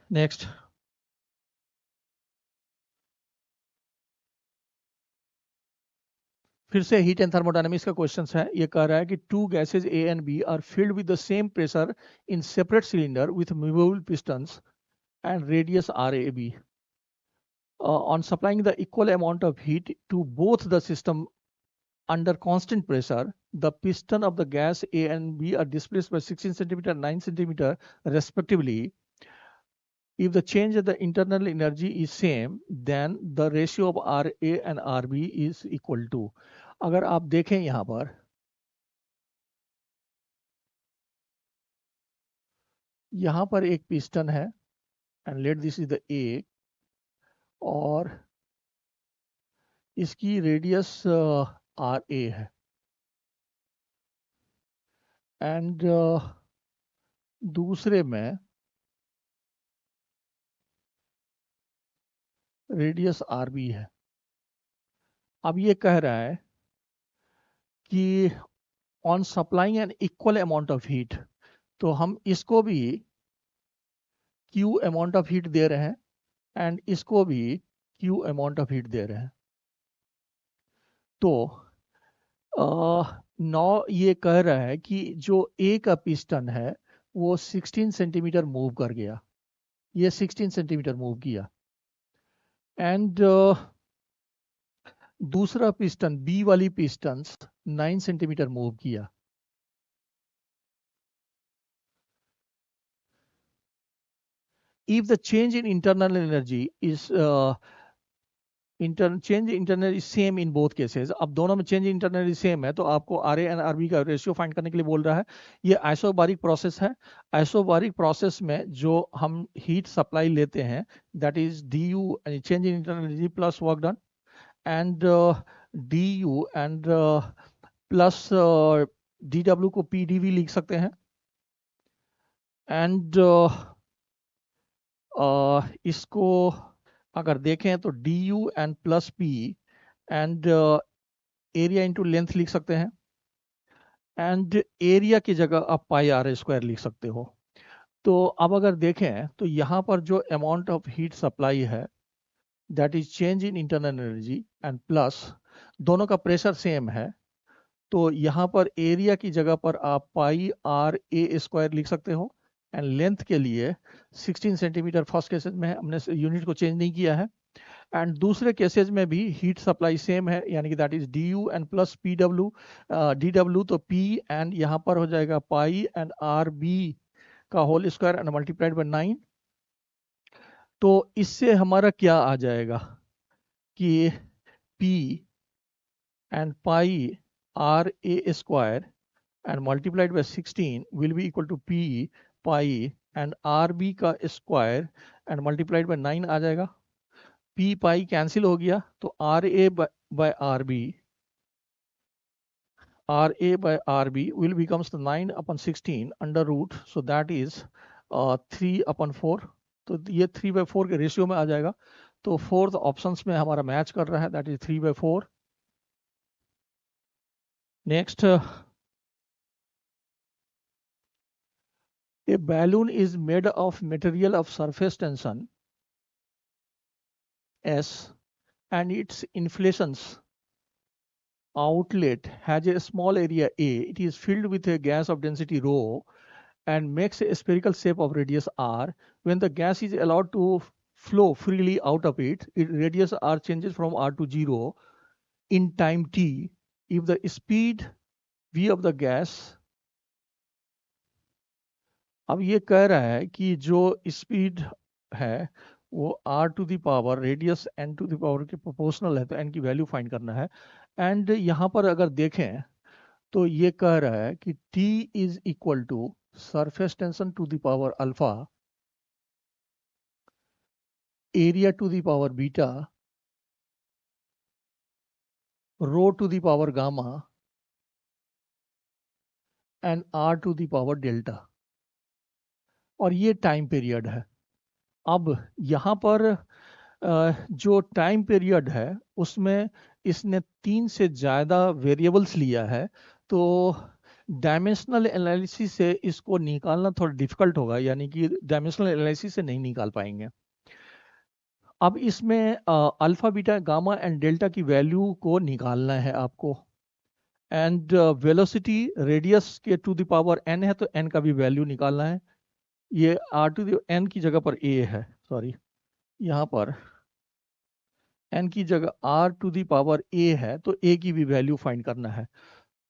Next फिर से हीट एंड थर्मोडायनेमिक्स का क्वेश्चन है। ये कह रहा है कि 2 gases A and B are filled with the same pressure in separate cylinder with movable pistons and radius RAB. On supplying the equal amount of heat to both the system under constant pressure, the piston of the gas A and B are displaced by 16 centimeter and 9 centimeter respectively. If the change of the internal energy is same, then the ratio of RA and RB is equal to. अगर आप देखें यहाँ पर एक piston है, and let this is the A, और इसकी radius RA है, एंड दूसरे में रेडियस RB है। अब ये कह रहा है कि on supplying an equal amount of heat, तो हम इसको भी Q अमाउंट ऑफ हीट दे रहे हैं एंड इसको भी Q अमाउंट ऑफ हीट दे रहे हैं। तो नौ ये कह रहा है कि जो A का पिस्टन है वो 16 सेंटीमीटर मूव कर गया, ये 16 सेंटीमीटर मूव किया, एंड दूसरा पिस्टन B वाली पिस्टन 9 सेंटीमीटर मूव किया। if the change in internal energy is change internal is same in both cases, अब दोनों में चेंज इंटरनल इज सेम है तो आपको R A and R B का रेशियो फाइंड करने के लिए बोल रहा है। ये आइसोबारिक प्रोसेस है। आइसोबारिक प्रोसेस में जो हम हीट सप्लाई लेते हैं that is D U change in internal energy plus work done and D U and plus D W को पी डी वी लिख सकते हैं एंड इसको अगर देखें तो D U and plus P and area into length लिख सकते हैं एंड एरिया की जगह आप पाई आर स्क्वायर लिख सकते हो। तो अब अगर देखें तो यहाँ पर जो अमाउंट ऑफ हीट सप्लाई है that is change in internal energy and plus दोनों का प्रेशर सेम है तो यहाँ पर एरिया की जगह पर आप पाई आर ए स्क्वायर लिख सकते हो एंड लेंथ के लिए 16 सेंटीमीटर फर्स्ट केसेस में है, हमने यूनिट को चेंज नहीं किया है एंड दूसरे केसेज में भी हीट सप्लाई सेम है यानी कि that is D U and plus P W D W तो पी एंड यहाँ पर हो जाएगा पाई एंड आर बी का whole square and multiplied by 9। तो इससे हमारा क्या आ जाएगा कि P and pi r a square and multiplied by 16 will be equal to P pi and RB का स्क्वायर एंड मल्टीप्लाइड बाय 9 आ जाएगा। P pi कैंसिल हो गया तो RA by RB will becomes the 9 upon 16 under root, so that is 3 upon 4। तो ये 3/4 के ratio में आ जाएगा तो फोर्थ ऑप्शंस में हमारा मैच कर रहा है that is 3/4। Next, a balloon is made of material of surface tension S and its inflations outlet has a small area A. It is filled with a gas of density rho and makes a spherical shape of radius r. When the gas is allowed to flow freely out of it, its radius r changes from r to 0 in time t if the speed v of the gas, अब ये कह रहा है कि जो speed है वो r to the power radius n to the power के प्रोपोर्शनल है तो n की वैल्यू फाइंड करना है एंड यहाँ पर अगर देखें तो ये कह रहा है कि T is equal to surface tension to the power alpha area to the power beta rho to the power gamma and r to the power delta और ये टाइम पीरियड है। अब यहाँ पर जो टाइम पीरियड है उसमें इसने 3 से ज़्यादा वेरिएबल्स लिया है तो डायमेंशनल एनालिसिस से इसको निकालना थोड़ा डिफिकल्ट होगा यानी कि डायमेंशनल एनालिसिस से नहीं निकाल पाएंगे। अब इसमें alpha beta gamma and delta की वैल्यू को निकालना है आपको एंड वेलोसिटी रेडियस के टू द पावर n है तो n का भी वैल्यू निकालना है। ये r टू द n की जगह पर a है, सॉरी यहाँ पर n की जगह r to the power a है तो a की भी वैल्यू फाइंड करना है।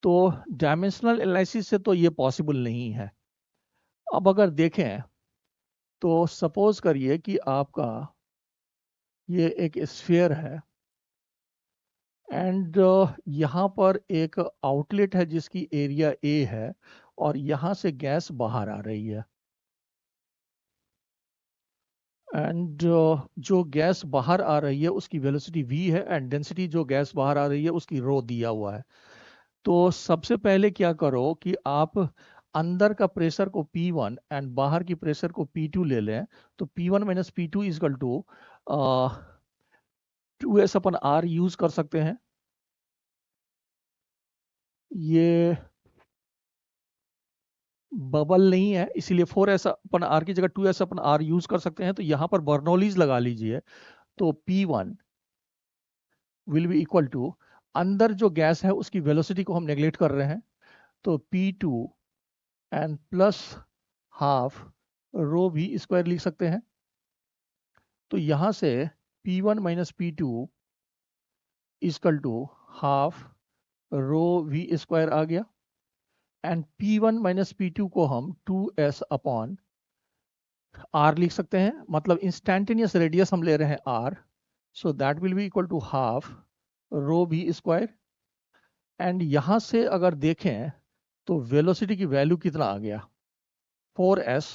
तो डायमेंशनल एनालिसिस से तो ये पॉसिबल नहीं है। अब अगर देखें तो सपोज करिए कि आपका ये एक स्फीयर है एंड यहाँ पर एक आउटलेट है जिसकी एरिया a है और यहाँ से गैस बाहर आ रही है एंड जो गैस बाहर आ रही है उसकी वेलोसिटी v है एंड डेंसिटी जो गैस बाहर आ रही है उसकी रो दिया हुआ है। तो सबसे पहले क्या करो कि आप अंदर का प्रेशर को P1 एंड बाहर की प्रेशर को P2 ले लें तो P1 minus P2 is equal to 2s upon r use कर सकते हैं। ये बबल नहीं है इसीलिए 4s अपन r की जगह 2s अपन r यूज कर सकते हैं। तो यहाँ पर बर्नौलीज लगा लीजिए तो P1 will be equal to अंदर जो गैस है उसकी वेलोसिटी को हम नेग्लेक्ट कर रहे हैं तो P2 and plus half rho भी स्क्वायर लिख सकते हैं। तो यहाँ से P1 minus P2 is equal to half rho v square आ गया एंड P1 माइनस P2 को हम 2s अपॉन आर लिख सकते हैं, मतलब इंस्टैंटेनियस रेडियस हम ले रहे हैं R, so that will be equal to half rho B square. And यहां से अगर देखें तो वेलोसिटी की वैल्यू कितना आ गया, 4s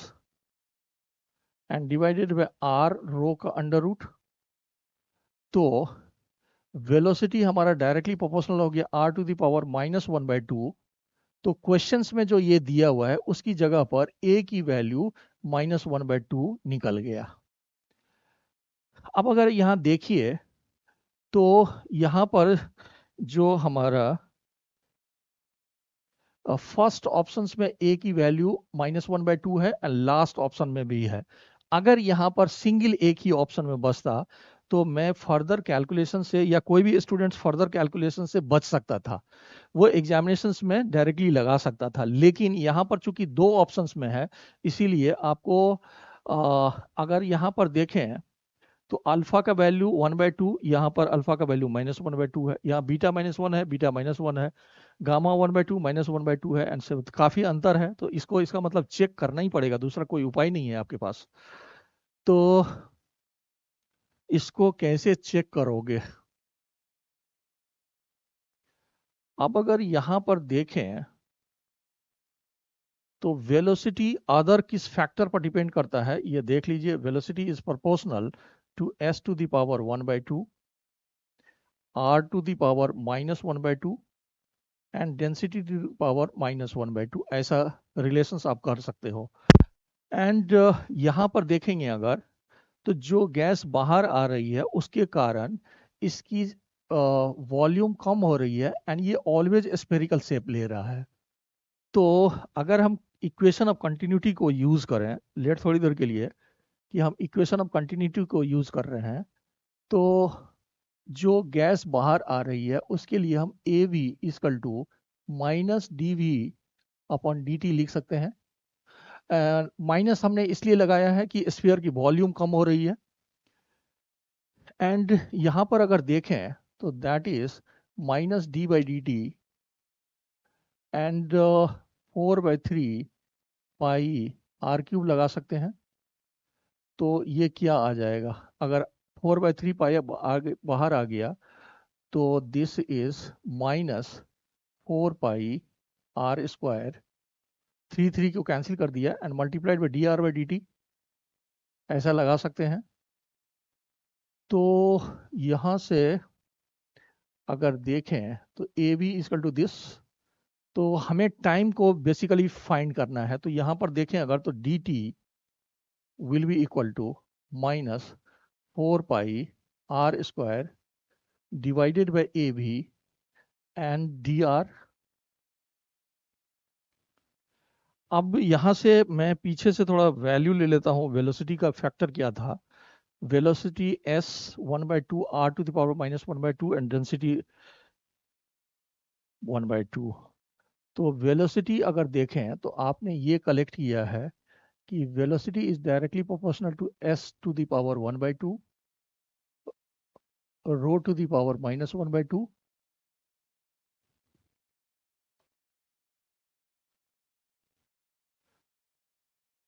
and divided by r rho का अंडर रूट। तो वेलोसिटी हमारा डायरेक्टली प्रोपोर्शनल हो गया आर टू द पावर -1/2। तो क्वेश्चंस में जो ये दिया हुआ है उसकी जगह पर a की वैल्यू -1/2 निकल गया। अब अगर यहाँ देखिए तो यहाँ पर जो हमारा फर्स्ट ऑप्शंस में a की वैल्यू -1/2 है एंड लास्ट ऑप्शन में भी है। अगर यहाँ पर सिंगल एक ही ऑप्शन में बचता तो मैं फर्दर कैलकुलेशन से या कोई भी स्टूडेंट फर्दर कैलकुलेशन से बच सकता था, वो एग्जामिनेशंस में डायरेक्टली लगा सकता था। लेकिन यहाँ पर चूंकि दो ऑप्शंस में है, इसीलिए आपको अगर यहाँ पर देखें तो अल्फा का वैल्यू 1/2, यहाँ पर अल्फा का वैल्यू -1/2 है, यहाँ बीटा -1 है, बीटा -1 है, गामा 1/2 -1/2 है एंड से काफी अंतर है। तो इसको इसका मतलब चेक करना ही पड़ेगा, दूसरा कोई उपाय नहीं है आपके पास। तो इसको कैसे चेक करोगे? अब अगर यहाँ पर देखें तो वेलोसिटी अदर किस फैक्टर पर डिपेंड करता है ये देख लीजिए। Velocity is proportional to s to the power 1/2, r to the power -1/2 and density to the power -1/2। ऐसा रिलेशंस आप कर सकते हो। एंड यहाँ पर देखेंगे अगर तो जो गैस बाहर आ रही है उसके कारण इसकी वॉल्यूम कम हो रही है एंड ये ऑलवेज स्फेरिकल शेप ले रहा है। तो अगर हम इक्वेशन ऑफ कंटिन्यूटी को यूज करें, लेट थोड़ी देर के लिए कि हम इक्वेशन ऑफ कंटिन्यूटी को यूज कर रहे हैं, तो जो गैस बाहर आ रही है उसके लिए हम A V equal to -dv upon dt लिख सकते हैं। माइनस हमने इसलिए लगाया है कि स्फीयर की वॉल्यूम कम हो रही है। एंड यहाँ पर अगर देखें तो that is -d/dt and 4/3 pi R cube लगा सकते हैं। तो ये क्या आ जाएगा, अगर 4/3 पाई आगे बाहर आ गया तो this is -4 pi R square, 3 को कैंसिल कर दिया एंड मल्टीप्लाइड बाई dr/dt ऐसा लगा सकते हैं। तो यहाँ से अगर देखें तो A B equal to this, तो हमें टाइम को बेसिकली फाइंड करना है। तो यहाँ पर देखें अगर तो D T will be equal to -4 pi R square divided by A B and D R. अब यहाँ से मैं पीछे से थोड़ा वैल्यू ले लेता हूँ, वेलोसिटी का फैक्टर क्या था। Velocity s 1/2 r to the power -1/2 and density 1/2। तो वेलोसिटी अगर देखें तो आपने ये कलेक्ट किया है कि velocity is directly proportional to s to the power 1/2 rho to the power -1/2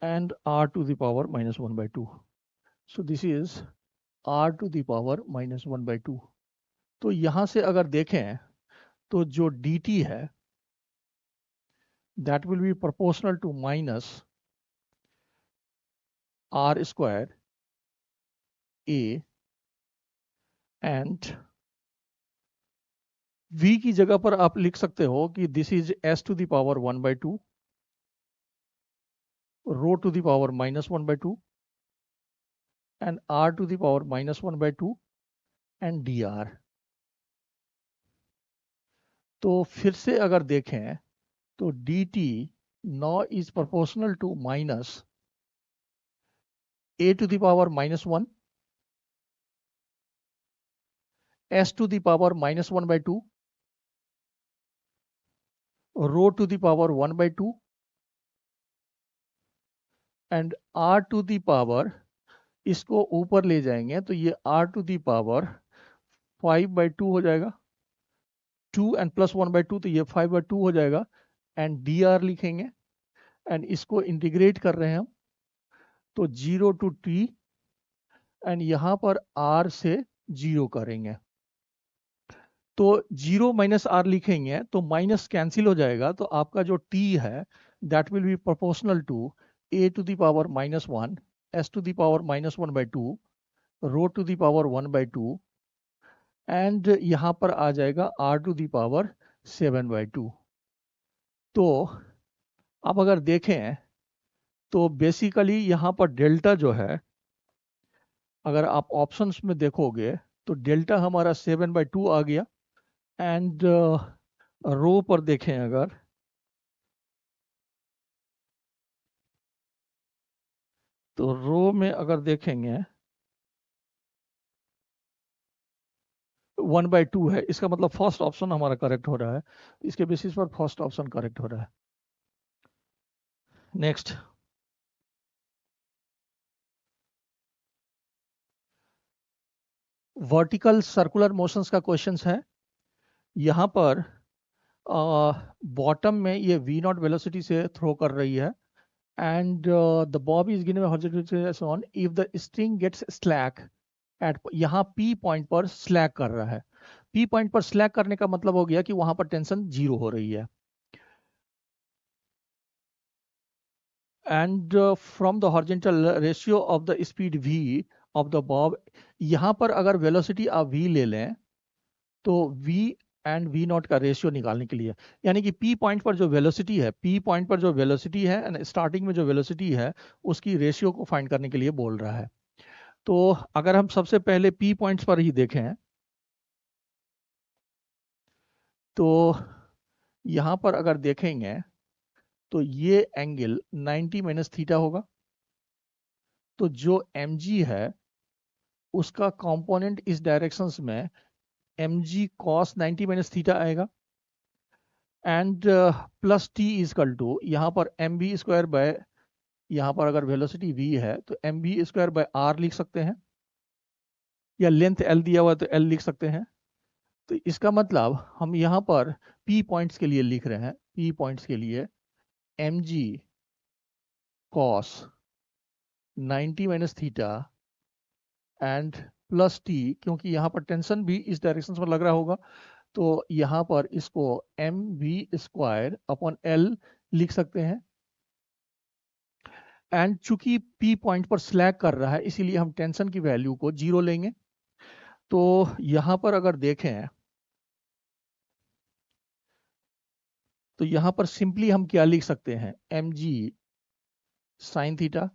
and r to the power -1/2. So this is r to the power -1/2। तो यहाँ से अगर देखें तो जो dt है that will be proportional to minus r square a and v की जगह पर आप लिख सकते हो कि this is s to the power 1/2 rho to the power -1/2 and r to the power -1/2 and dr। तो फिर से अगर देखें तो dt now is proportional to minus a to the power -1 s to the power -1/2 rho to the power 1/2 and r to the power, इसको ऊपर ले जाएंगे तो ये r टू द पावर 5/2 हो जाएगा, 2 एंड प्लस 1/2 तो ये 5/2 हो जाएगा एंड dr लिखेंगे एंड इसको इंटीग्रेट कर रहे हैं हम। तो 0 to t एंड यहाँ पर r से 0 करेंगे, तो 0 माइनस आर लिखेंगे तो माइनस कैंसिल हो जाएगा, तो आपका जो t है that will be proportional to a to the power -1 s to the power -1/2 rho to the power 1/2 and यहाँ पर आ जाएगा r टू द पावर 7/2। तो अब अगर देखें तो बेसिकली यहाँ पर डेल्टा जो है, अगर आप ऑप्शंस में देखोगे तो डेल्टा हमारा 7/2 आ गया एंड रो पर देखें अगर, तो रो में अगर देखेंगे 1/2 है, इसका मतलब फर्स्ट ऑप्शन हमारा करेक्ट हो रहा है, इसके बेसिस पर फर्स्ट ऑप्शन करेक्ट हो रहा है। नेक्स्ट, वर्टिकल सर्कुलर मोशंस का क्वेश्चंस है। यहाँ पर बॉटम में ये v नॉट वेलोसिटी से थ्रो कर रही है and the bob is given a horizontal on if the string gets slack at, यहाँ p पॉइंट पर स्लैक कर रहा है। p पॉइंट पर स्लैक करने का मतलब हो गया कि वहां पर टेंशन 0 हो रही है। And from the horizontal ratio of the speed v of the Bob, यहाँ पर अगर वेलोसिटी आप v ले लें तो v एंड v नॉट का रेशियो निकालने के लिए, यानी कि p पॉइंट पर जो वेलोसिटी है, p पॉइंट पर जो वेलोसिटी है एंड स्टार्टिंग में जो वेलोसिटी है उसकी रेशियो को फाइंड करने के लिए बोल रहा है। तो अगर हम सबसे पहले p पॉइंट्स पर ही देखें तो यहाँ पर अगर देखेंगे तो ये एंगल 90 माइनस थीटा होगा, तो जो mg है उसका कंपोनेंट इस डायरेक्शंस में mg cos 90 माइनस थीटा आएगा and plus T equal to यहाँ पर एम बी स्क्वायर बाय, यहाँ पर अगर वेलोसिटी v है तो M B square by R लिख सकते हैं, या लेंथ l दिया हुआ है तो l लिख सकते हैं। तो इसका मतलब हम यहाँ पर p पॉइंट्स के लिए लिख रहे हैं, p पॉइंट्स के लिए mg cos 90 minus theta and plus T, क्योंकि यहाँ पर टेंशन भी इस डायरेक्शन में लग रहा होगा तो यहाँ पर इसको M V square upon L लिख सकते हैं। एंड चूंकि पी पॉइंट पर स्लैग कर रहा है इसीलिए हम टेंशन की वैल्यू को 0 लेंगे। तो यहाँ पर अगर देखें तो यहाँ पर सिंपली हम क्या लिख सकते हैं, M G sine theta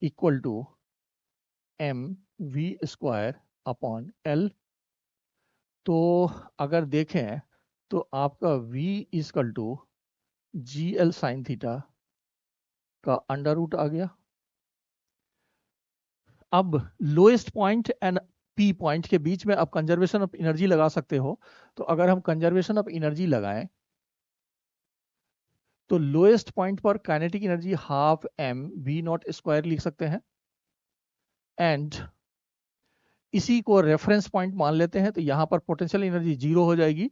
equal to M V square upon L. तो अगर देखें तो आपका v equal to G L sine theta का अंडर रूट आ गया। अब lowest point and P point के बीच में आप कंजर्वेशन ऑफ एनर्जी लगा सकते हो, तो अगर हम कंजर्वेशन ऑफ एनर्जी लगाएं तो लोएस्ट पॉइंट पर kinetic energy half M V naught square लिख सकते हैं एंड इसी को रेफरेंस पॉइंट मान लेते हैं, तो यहाँ पर पोटेंशियल एनर्जी 0 हो जाएगी।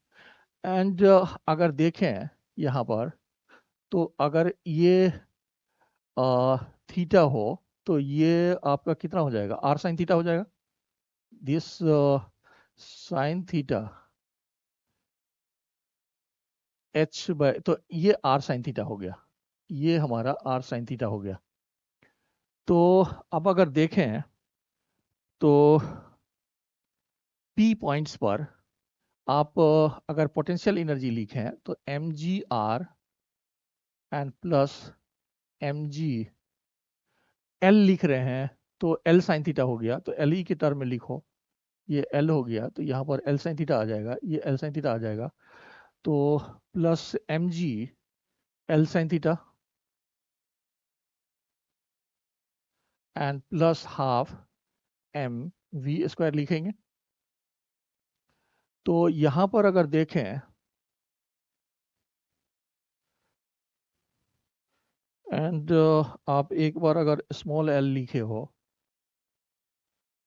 एंड अगर देखें यहाँ पर तो अगर ये थीटा हो तो ये आपका कितना हो जाएगा, आर साइन थीटा हो जाएगा। This sine theta H by, तो ये आर साइन थीटा हो गया, ये हमारा आर साइन थीटा हो गया। तो अब अगर देखें तो पी पॉइंट्स पर आप अगर पोटेंशियल एनर्जी लिखें तो M G R and plus M G L लिख रहे हैं तो एल साइन थीटा हो गया, तो एल ई के टर्म में लिखो, ये एल हो गया तो यहाँ पर एल साइन थीटा आ जाएगा, ये एल साइन थीटा आ जाएगा। तो plus M G L sine theta and plus half M V square लिखेंगे। तो यहाँ पर अगर देखें एंड आप एक बार अगर स्मॉल एल लिखे हो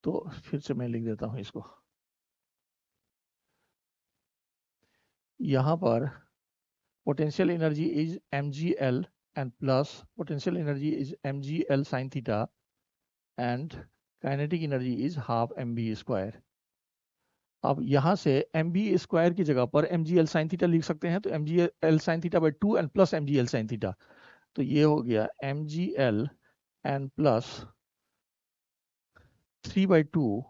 तो फिर से मैं लिख देता हूँ इसको, यहाँ पर potential energy is M G L and plus potential energy is mgl sin theta and kinetic energy is half mv square. अब यहाँ से एम बी स्क्वायर की जगह पर M G L sine theta लिख सकते हैं, तो M G L sine theta by 2 and plus M G L sine theta, तो ये हो गया M G L and plus 3/2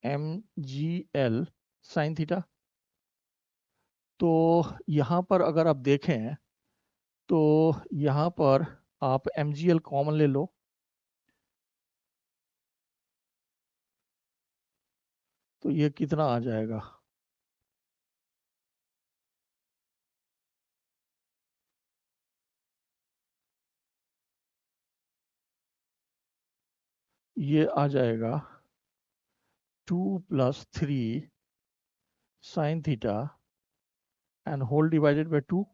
M G L sine theta. तो यहाँ पर अगर आप देखें तो यहाँ पर आप एम जी एल कॉमन ले लो, तो ये कितना आ जाएगा, ये आ जाएगा 2+3 sine theta and whole divided by 2।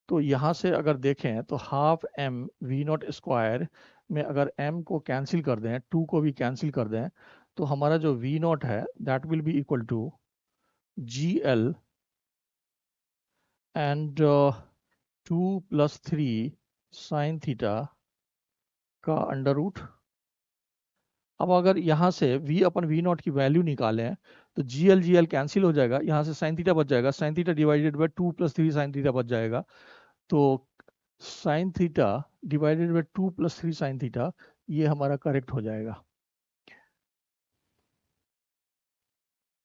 तो यहाँ से अगर देखें तो half M V naught square में अगर m को कैंसिल कर दें, 2 को भी कैंसिल कर दें, तो हमारा जो वी नॉट है that will be equal to G L and 2+3 sine theta का अंडर रूट। अब अगर यहाँ से v अपन वी नॉट की वैल्यू निकालें तो जी एल कैंसिल हो जाएगा, यहाँ से साइन थीटा बच जाएगा, sine theta divided by 2+3 sine theta बच जाएगा, तो sine theta divided by 2+3 sine theta, ये हमारा करेक्ट हो जाएगा।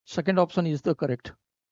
Second option is the correct.